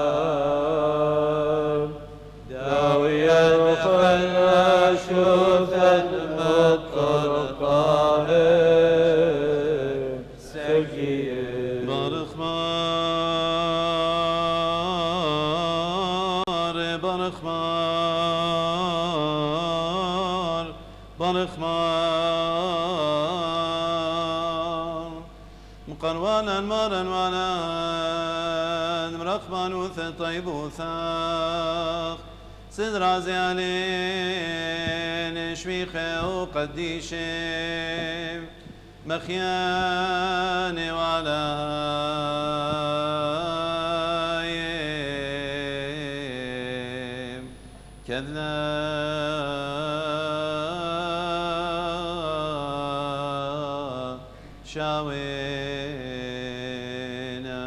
داويا خلنا شوثا مطر قائم سقيم برخمار برخمار برخمار مقروالا مرا ولا مرخبان وث طيب وثاق سدر زيالين شويخي وقديشي مخيان ولا كذا شاوينا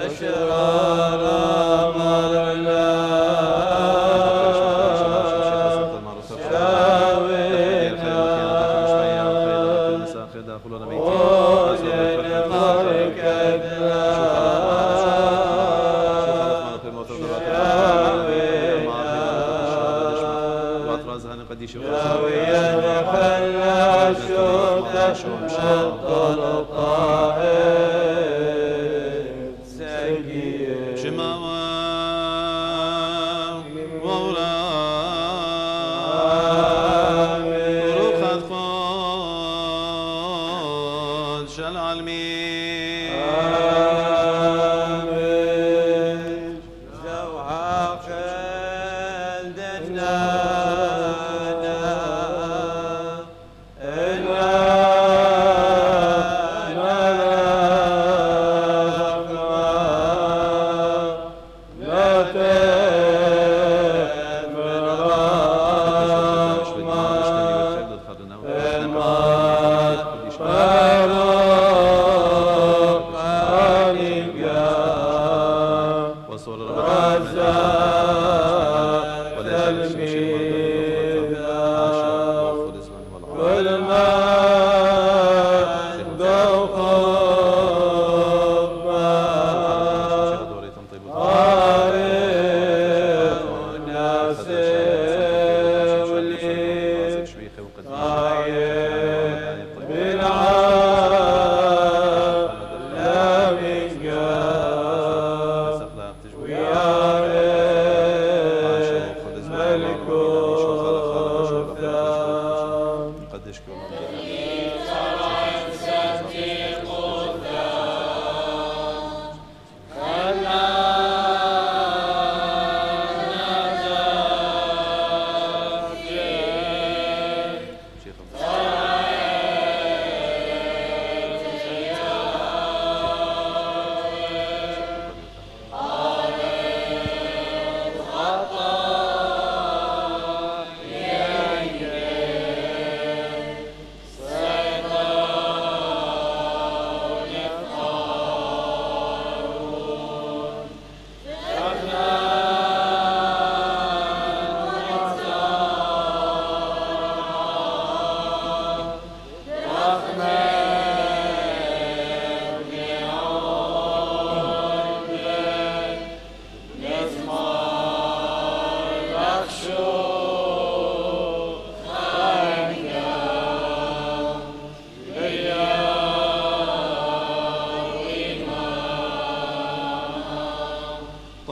أشرار مرنا Oh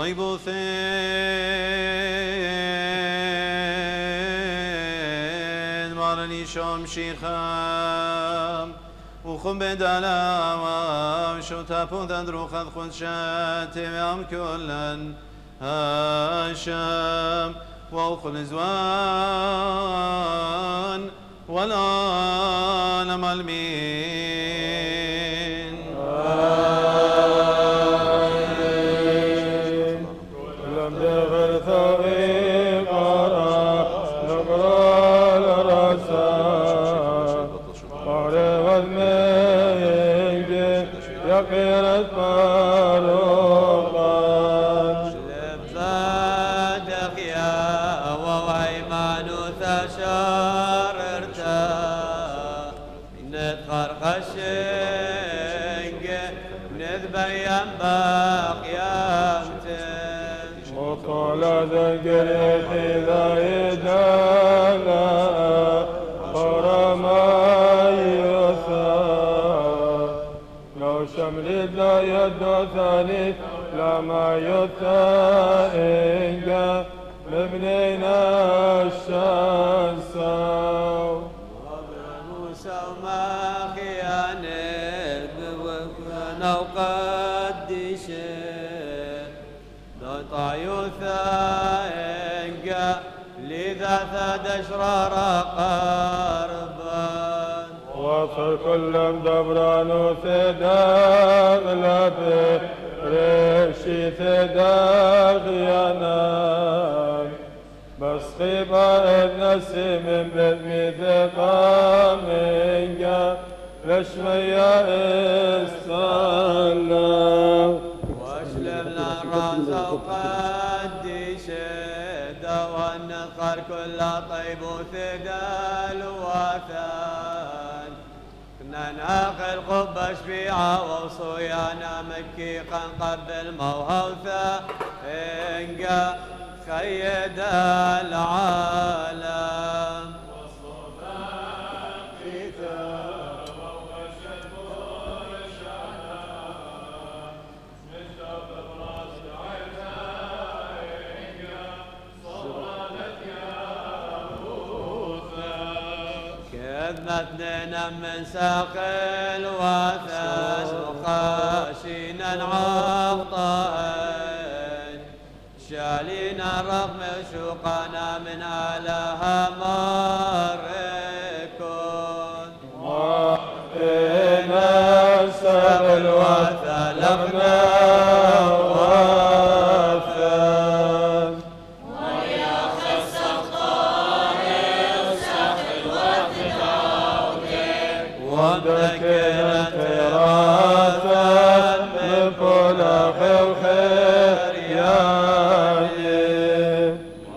طيبوثين مارني شوم شيخام وخم بدلاوة وشوتافو ذندرو خذ خدشات يام كلن هاشم وأخل زوان والعالم المين لم تغر ثوي قرى نقرى لرسا قرى والميج يقيرت فاروقا صادق يا وويمان تشاررتا نتخر خشنق نذبين باقيامتن وطال ذكر إذا يدانا قرما يثار لو شمل لا يدو ثاني لما يثائنك مبنينا الشمس موسى وما خيانت بوكنا وقدشت نطع يثائنك لذا ثاد اشرار قربا وصل كل دبران وثداغ لبي ريشي ثداغ ينام بس خيبة نسي من بدمي ثقامي لشمية استلم واشلمنا الراس وقدشت والنقر كل طيب وثدى الوثان كنا ناقل قبة شبيعة وصيانا مكي قنقر بالموهوثة إنقى خيد العالم كذبتنا من ساق الوثن وخاشينا عطاء شالينا رغم شوقنا من آلها مركون وإنا ساق الوثن لغنا وثن وذكرت راثا من فلق الخير يا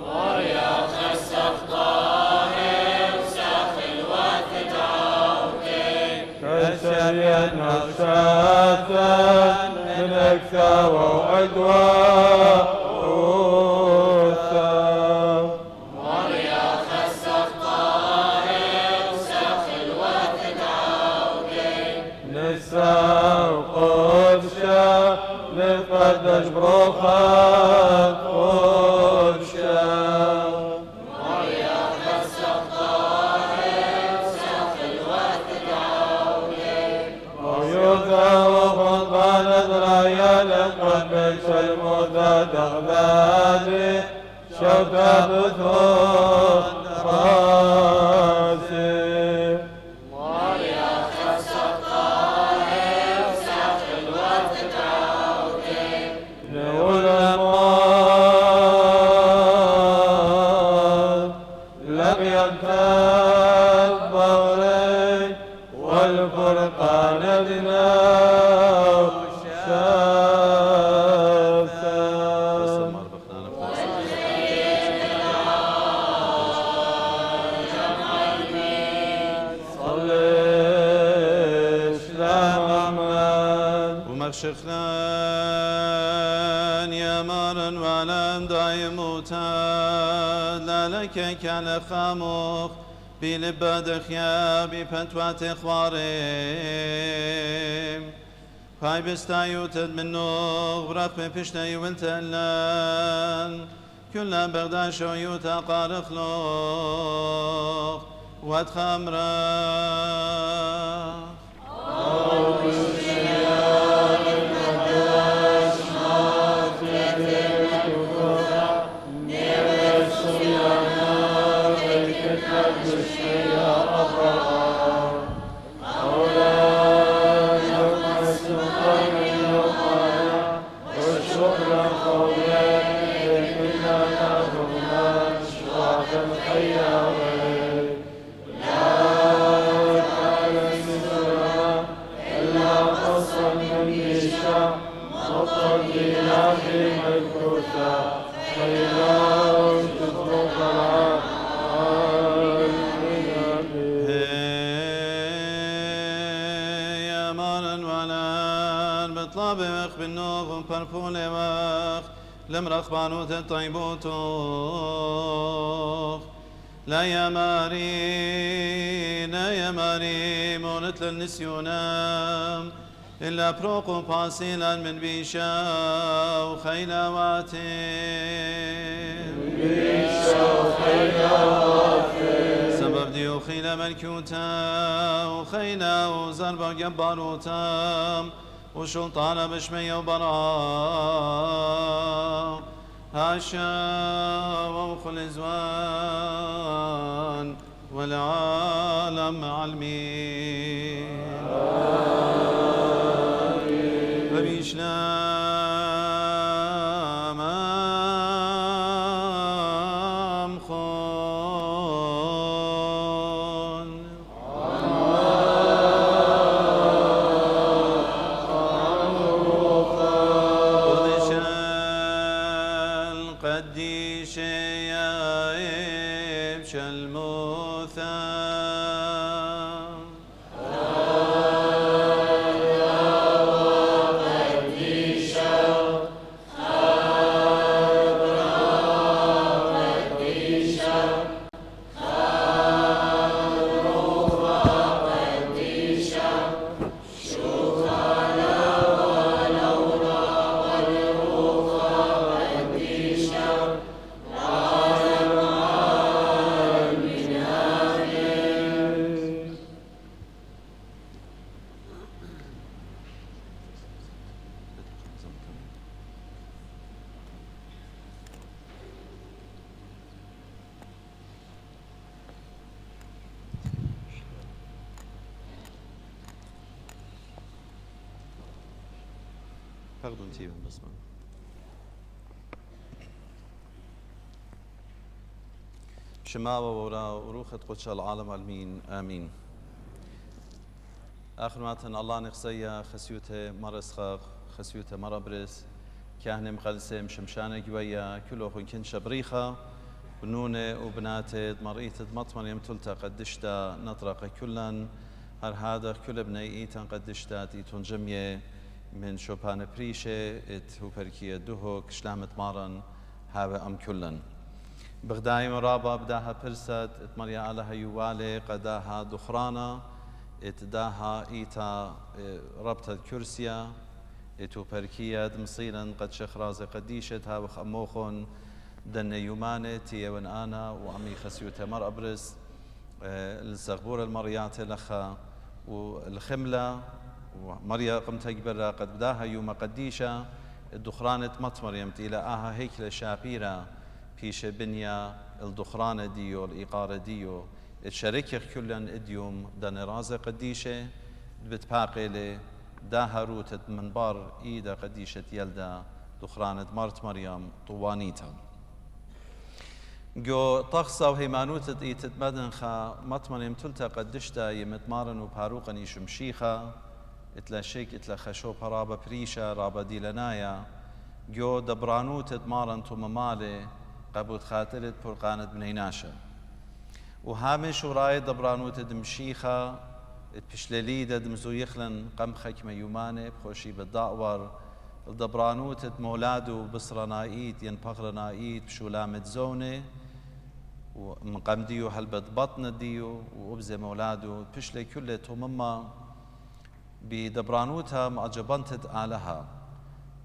ويا خسف طاهر ساخل وتدعوكي كسيا نفساتا من أكثى وأدواء ويا خسف طاهر ساخل وتدعوكي نساء قدشا لقدش بروخات قدشا ويا خسف طاهر ساخل وتدعوكي ويوذا وخطبان ذرايا لقدش المدى دغدادي شوكة بثون راسي ويا خسف طاهر ساخل وتدعوكي والأموال لم ينتهي بوري والفرقان بنا شاثا صليش لمن ومخشخلان يا مارن وعلم دايم وتاد لا لك كان خاموخ بلباد خيا بفتوات خواريم پای بستایوتت من نوغ برق بپشتای ونتلن كلنا بغداش ويوتا قارخلوخ واتخمرا لمرخ بانوت الطيبوتوخ لا يا ماري مونت للنسيونام إلا بروق فاصلا من بيشا وخيلواتي سبب ديو خيل ملكوتا وخيلا وزربا جباروتا وشلطان بشمي وبراء هاشا ووخل الزوان والعالم علمين فبيشنا فقدوا تيبا بسمة شماوة ورا وروخة قدش العالم المين آمين آخر ماتن الله نقصيا خسيوته مرسخاق خسيوته مربرس كاهن مقلسة مشمشانة جوية كله كن شبريخة بنونة وبناتة مريتة مطمن يمتلتا قدشتا نطرق كلا هر هذا كل بني إيتان قدشتا إيتون جمية من شوبان بريشة ات هوبركية دوهوك شلامت مارن هاوي أم كلن بغداي مرابا بداها برسد ات مريا علىها يوالي قداها دخرانا ات داها إيتا ربطة كرسيا ات هوبركية دمصيلا قد شخرازة قديشة هاوخ أموخون دن يومانة تيوان أنا وعمي خسيوتا مر أبرز الزغبور المريات لخا والخملة ومريا قمت جبرا قد بداها يوم قديشة الدخرانة مطمر يمت إلى آها هيكل شابيرة بيش بنيا الدخرانة ديو الإيقارة ديو الشركة كلن اديوم دان رازة قديشة بتباقي داها روتة منبار إيدا قديشة يلدا دخرانة مرت مريم طوانيتا جو طخصة وهيمانوتة إيتت مدنخا مطمن يمتلتا قدشتا يمتمارن وباروقا يشمشيخا اتلا شيك اتلا خشو برابا بريشا رابا ديلنايا جو دبرانوت ادمارن تو ممالي قبوت خاطرت برقانت بنيناشا وهامش وراي دبرانوت دمشيخا اتبشللي دمزو يخلن قمخك ميوماني بخوشي بالدعور الدبرانوت مولادو بصرنايت ينبغرنايت بشولامت زوني ومقام ديو هلبت بطن ديو وابزي مولادو بشلي كله تومما بدبرانوتها مأجبنتت آلها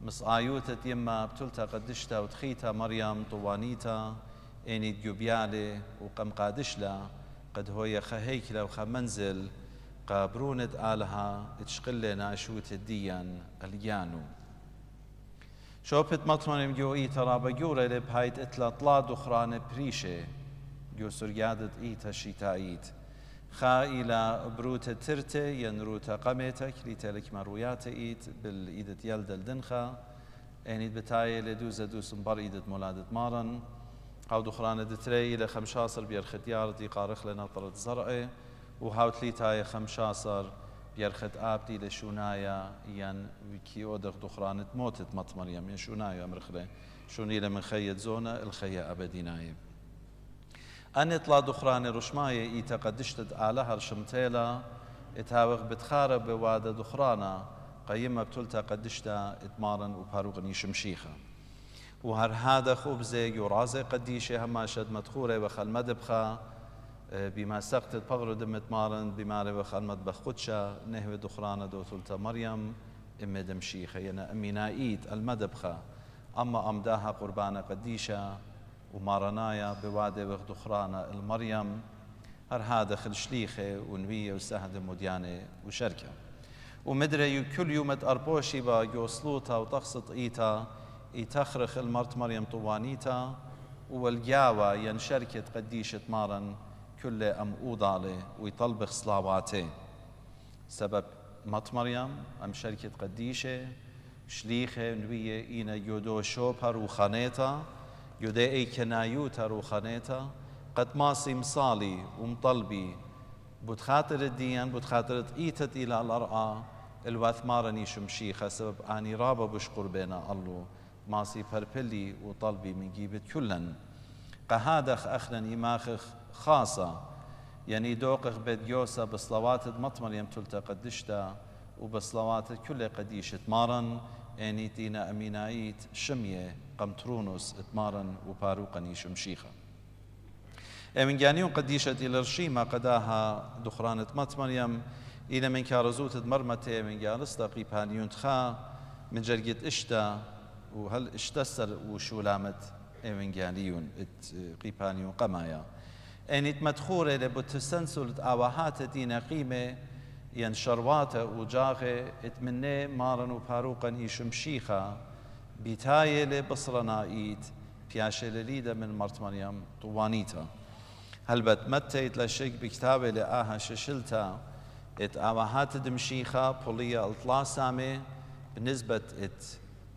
مصآيوتة يما بتلتا قدشتا وتخيتا مريم طوانيتا إني ديوبيالي وقم قادشلا قد هو خهيكلا وخمنزل قابرونت آلها تشقل ناشوت الديان اليانو شوبت مطمن جو ترى بجورة لبهايت اتلا طلا دخران بريشة جو سريادت إيتا شيتايت خائلة بروت ترتة ينروتا قميتك لتلك مرويات إيت بالإيدة يلد الدنخا إنيت بتاية لدوزة دوس مبار إيدة مولادة مارن أو دخران دتري ل15 بيرخت ياردي قارخ لنا طرد زرعي وهاوت لي تاية 15 بيرخت آبتي لشونايا ين وكيو دخرانة موتت مطمريم ين شونايا أمرخلي شونيلة من خيط زونة الخيا أبدي نايب أن يطلع دخران رشماية إيتا قدشتت آلها رشمتيلا اتهاوغ بتخارب بوادة دخرانا قيمة بتلتا قدشتا اتمارن وباروغني شمشيخة وهر هذا خوبزي يرازي قديشة هما شد مدخورة وخل مدبخة بما سقطت بغر دمت مارن بما وخل مدبخ قدشة نهو دخرانا دو تلتا مريم ام دمشيخة ينا امينائيت المدبخة أما أمداها قربانة قديشة ومارنايا بوادة وقت دخرانا المريم هر هذا خلشليخة ونوية وسهد مديانة وشركة ومدري كل يوم تأربوشي با يوصلوتا وتقصد إيتا يتخرخ المرت مريم طوانيتا والجاوة ينشركة قديشة مارن كل أم أوضالي ويطلبخ صلاواته سبب مط مريم أم شركة قديشة شليخة نوية إينا يودو شوبها روخانيتا يودي أي كنايوتا روخانيتا قد ماسي مصالي ومطلبي بتخاطر الدين بتخاطر إيتت إلى الأرقى الواثمارني شمشيخة سبب آني رابا بشقر بينا الله ماسي بربلي وطلبي من جيبت كلن قهادخ أخنا إماخخ خاصة يعني دوقخ بيت يوسا بصلوات مطمر يمتلتا قدشتا وبصلوات كل قديشة مارن يعني تينا أمينايت شمية قمترونوس اتمارن وباروقني شمشيخة من جانيون قديشة إلى رشيمة قداها دخرانة مط مريم إلى من كارزوت مرمتة من جالستا قيبانيون تخا من جرقة إشتا وهل اشتسر وشولامت إيمنجاليون قيبانيون قمايا إن مدخورة لبتسنسل آواهات دينا قيمة ين شروات وجاغة اتمنى مارن وباروقا يشمشيخا بتاية لبصرنا إيت بياشة لليدة من مرت مريم طوانيتا هل بتمتيت لشيك بكتابة لآها ششلتا ات آواهات دمشيخا بولية الطلا سامي بالنسبة ات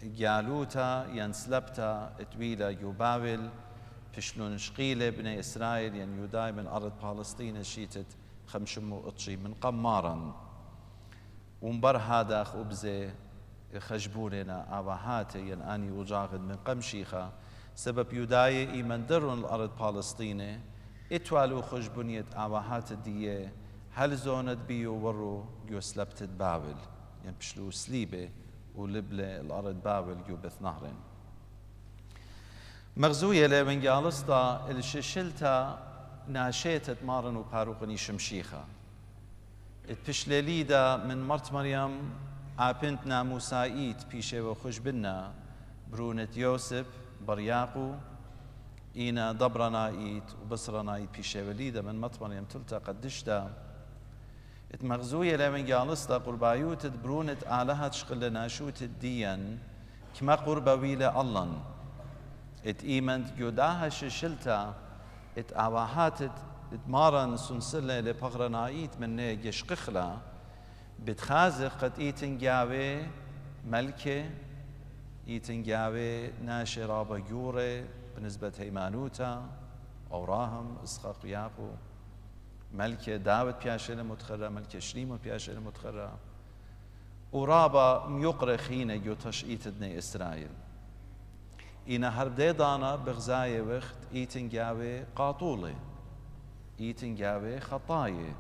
جالوتا ينسلبتا اتويلا يباول فشلون شقيلة بني إسرائيل ين يوداي من أرض فلسطين شيتت خمشمو اطشي من قمارا ومبر هذا خبزة خجبوننا آواهاتي ين آني وجاغد من قمشيخة سبب يوداي إيمان درون الأرض فلسطين اتوالو خجبونية آواهات دي هل زونت بيو ورو يسلبت بابل ين بشلو سليبة ولبلة الأرض بابل يوبث نهرين مغزوية لمن جالستا الششلتا ناشيتت مارن وباروقني شمشيخة اتبشليليدا من مرت مريم عابنتنا موسائيت بيشي وخش بنا برونة يوسف برياقو إينا دبرنا إيت وبصرنا إيت بيشي وليدا من مرت مريم تلتا قدشتا اتمغزوية لمن جالستا قربايوت برونة آلها تشغل ناشوت الدين كما قرباويلة اللن ات ايمنت جوداها ششلتا ات اواهات اتمارن سنسلة لبغرنايت من يشقخلا بتخازق قد ايتن جاوي ملكة ايتن جاوي ناشي رابا جوري بالنسبة هيمانوتا اوراهم اسخاق ياقو ملكة داود بياشل متخرة ملكة شليمو بياشل متخرة ورابا ميقرة خينة يوتش ايتدني اسرائيل إنا هربدي دانا بغزاية وقت إيتن جاوي قاطولة إيتن جاوي خطاية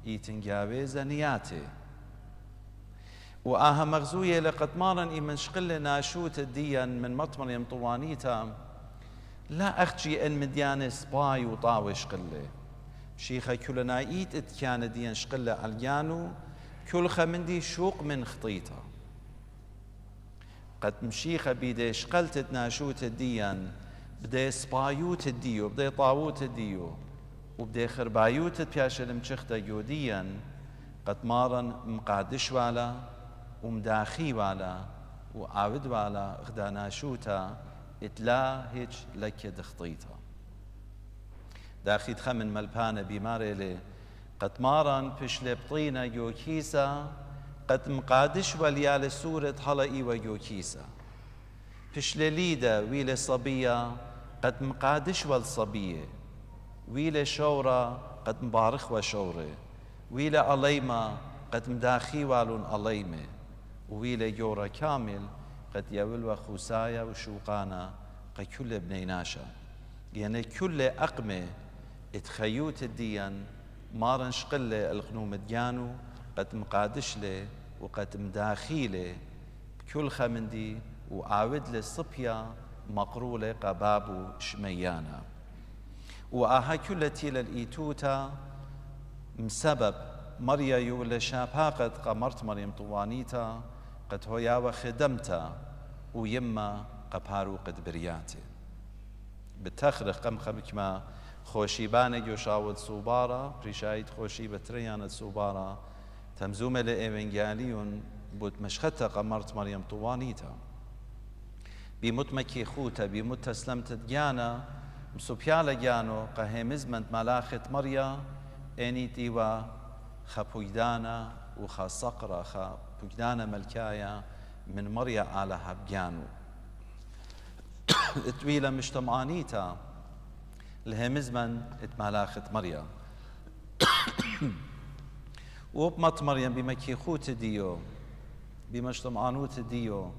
إيتن جاوي زنياتي وآها مغزوية لقد مارن إيمن شقل ناشوت الدين من مطمر يمطوانيتا لا أخجي إن مديانة سباي وطاوي شقلة شيخة كلنا إيت كان دين شقلة الجانو كل خمندي شوق من خطيطة قد مشيخة بيديش قلتت ناشوت الديان بدي سبايوت الديو بدي طاووت الديو وبدي خربايوت بياش المشخته يوديا قد مارن مقعدش والا ومداخي والا وعاود والا غدا ناشوتا اتلا هيج لك دخطيتا داخي تخمن ملبانة بيماري لي قد مارن بشلي بطينة يوكيسا قد مقادش واليال سورة حلقي ويوكيسا بشلي ليدا ويلي صبية قد مقادش والصبية ويلي شورة قد مبارخ وشورة ويلي عليمة قد مداخي والون عليمة ويلي يورا كامل قد يول وخوسايا وشوقانا قد كل بنيناشا يعني كل أقمة اتخيوت الديان مارنش قلة الغنوم ديانو قد مقادش له وقد مداخي له بكل خمندي وعاود للصبية مقرولة قبابو شميانا وآها كل تيل الإيتوتا مسبب مريا يولي شاباقت قمرت مريم طوانيتا قد هويا وخدمتا ويما قبارو قد برياتي بتخرخ قم خمكما خوشيبانه يشاود صوبارا بريشايد خوشي بتريانة صوبارا تمزومة لإيفنجاليون بود مشخطة قمرت مريم طوانيتا بيموت مكي خوتا بيموت تسلمت ديانا مسوبيالا جانو قهيمزمنت ملاخت مريا اني تيوا خبويدانا وخاصقرا خبويدانا ملكايا من مريا على هبجانو طويلة مجتمعانيتا الهمزمن اتمالاخت مريا وبمط مريم بمكي خوت ديو بمجتمعانوت ديو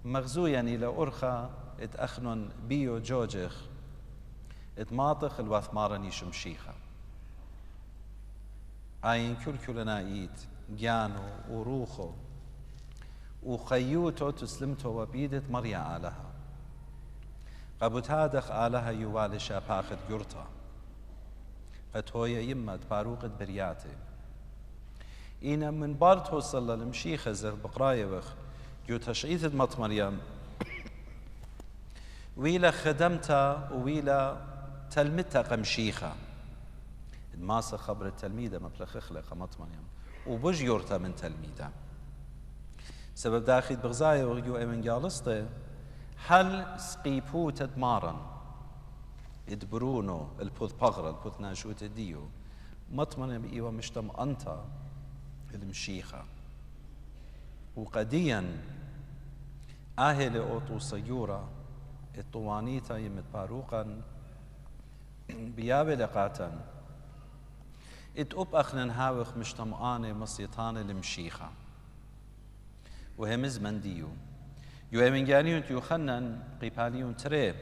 مغزويا إلى أرخا اتأخنن بيو جوجخ اتماطخ الوثمارني شمشيخة عين كل نايت جانو وروخو وخيوتو تسلمتو وبيدت مريا علىها قبوت هادخ آلها يوالي شاباخت جرتا قد هويا يمت باروقت برياتي إنا من بار توصل للمشيخة زغ بقراية وخ جو تشعيث مط مريم ويلا خدمتا ويلا تلمتا قمشيخة الماسة خبر التلميذة مبلغ خلق مط مريم وبج يورتا من تلميذة سبب داخل بغزاية وغيو ايمن جالسته هل سقيبو تدمارا ادبرونو البوث بغرة البوث ناشوت ديو مطمن بإيوه مشتم أنت المشيخة وقديا أهل أوتو سيورة الطوانيتا يمت باروقا بيابي لقاتا اتقب أخنن هاوخ مشتم آني مصيطان المشيخة وهمز من ديو يوهمنجانيون يوخنن قيباليون تري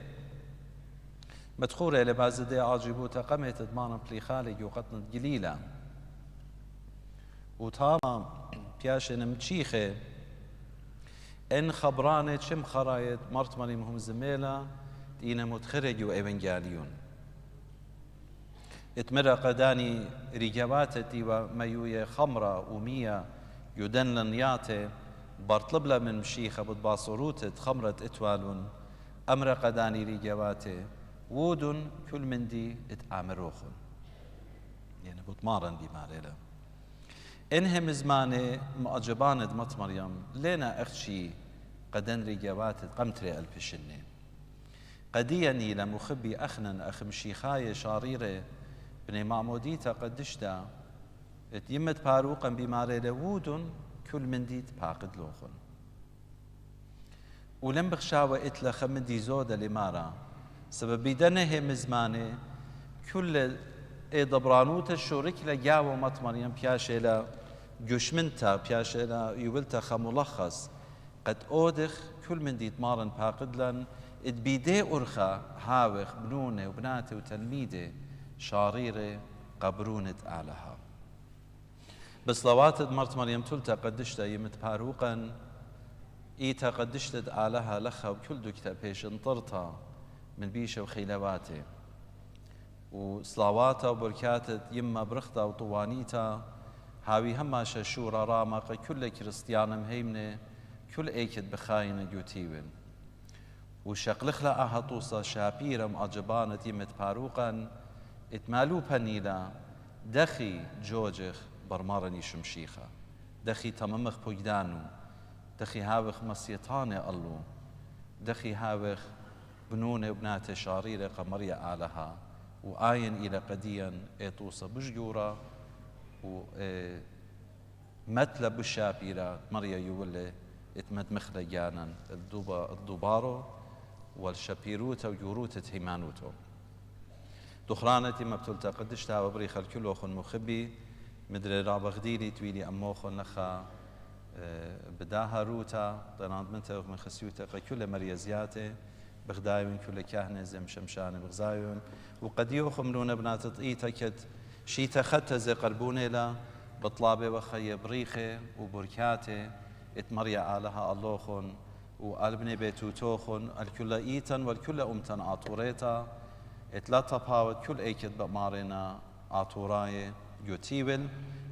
مدخورة لبازدي عاجبوتا قمت ادمانا بليخالي يوقتنا قليلا وطاما بياشن متشيخة ان خبرانة شم خرايت مرت مريمهم زميلة دينا متخرج يوهمنجانيون اتمرى قداني رجواتتي وميوية خمرة ومية يدن لنياتي برطلب له من مشيخة بتباصروت خمرة اتوالون أمر قداني رجواتي وودن كل من دي اتعامروخن يعني بتمارن بماريلا إنهم زماني مأجبان دمت مريم لنا أختشي قدن رجواتي قمتري البشني قديني لمخبي أخنن أخ مشيخاية شاريرة بني معموديتا قدشتا اتيمت باروقا بماريلا وودن كل من دي تباقد لوخن ولم بخشاوة اتلا خمدي زودة لمارا سبب بيدنه مزمانه كل دبرانوت الشورك لجاوة مط مريم بياشيلا جوشمنتا بياشيلا يولتا خملخص قد أودخ كل من دي تمارن باقد لن اتبيدي أرخا هاوخ بنونه وبناته وتلميده شاريره قبرونة أعلها بصلوات مرت مريم تلتا قدشتا يمت باروقا إيتا قدشتد آلها لخا وكل دكتا بيش انطرتا من بيشة وخيلواته وصلواتا وبركاتت يما برختا وطوانيتا هاوی هەماشە شوورە ڕامەقە کل کریستیانم هەیمنێ کل ئەیکت بخاینە گوتیون وشەقلخ لە ئاهەتوسە شاپیرم ئەجبانەتی متپاروقەن ئتمالو پەنیلە دەخی جۆجخ بەرماڕەنی شمشیخە دەخی تەمەمەخ پۆیدان و دەخی هاوخ مەسیێتانێ ئەڵو دەخی هاوخ بنونێ بناتێ شاڕیرە قەمەریە ئالەها و ئاین ئیلە قەدیەن ئێتوسە بژگیورە و مەتلە بشاپیرە مەریە یوولێ اتمد مخلە گیانن الدوبارو والشبيروت وجوروت هيمانوتو دخرانتي مبتولتا قدشتا وبري خلكلو خن مخبي مدري رابغديري تويلي أموخو نخا بداها روتا ضناد منتا من خسيوتا كل مريزياته بغدايون كل كهنة زم شمشان بغزايون وقد يوخملون بنات طئيتا كد شيتا خدت زي قربوني لا بطلابي وخي بريخي وبركاتي اتمريا آلها اللوخن وقلبني بيتوتوخن الكل إيتن والكل أمتن آطوريتا اتلاتا باوت كل ايكد بمارنا آطوراي يوتيول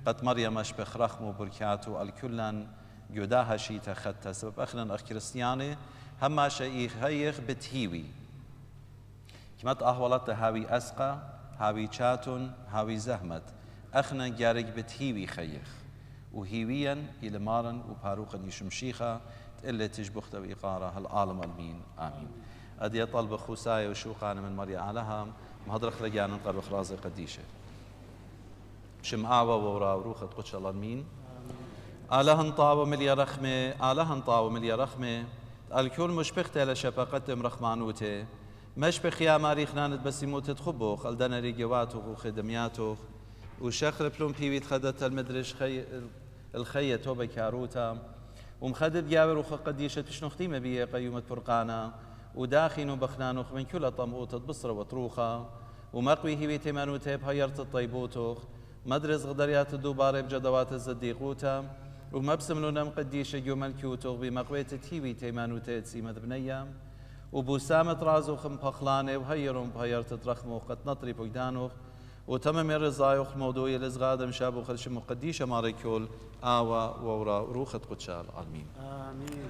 قد مريم اشبخ رخمو بركاتو الكلن يداها شيتا خدتا سبب اخنا اخ كريستياني هما شيخ هيخ بتهيوي كمات اهولت هاوي اسقى هاوي چاتون هاوي زهمت اخنا جارج بتهيوي خيخ وهيويا الى مارن وباروقا يشمشيخا اللي تجبخت بإقارة العالم المين آمين أدي طلب خوساية وشوقان من مريا علىها مهدر خلقيان نقرب خرازي قديشة شمعاوة وورا وروخة قدش الله المين آلهن طاوة مليا رخمة آلهن طاوة مليا رخمة الكل مشبخت على شفقتهم رخمانوته مشبخ يا ماريخ ناند بس يموت تخبوخ الدنا ريجواتوخ وخدمياتوخ وشخر بلوم بيويت خدت المدرش الخية توبة كاروتا ومخدد جابر وخ قديشة تشنختيمة بيه قيومة فرقانا وداخن وبخنانوخ من كل طموطة بصرة وطروخة ومقوي هي بيتمانوته بهيرت الطيبوتوخ مدرس غدريات الدوبارة بجدوات الزديقوتا ومبسملونا مقديشة يوم الكيوتوخ بمقوية تهيوي تيمانوته تسيمة بنية وبوسامة رازوخ مبخلانة وهيرون بهيرت الرخموخ قد نطري بويدانوخ وتمم الرزايوخ موضوعي لزغادة مشابه خلش مقديشة ماريكول آوا وورا روخة قدشال آمين آمين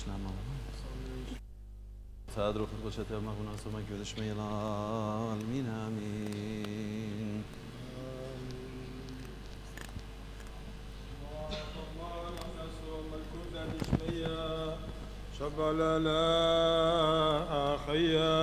نعم فادرو خد قشة ما هنا سمك يدش ميلان مين آمين شبل لا أخيا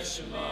بشمار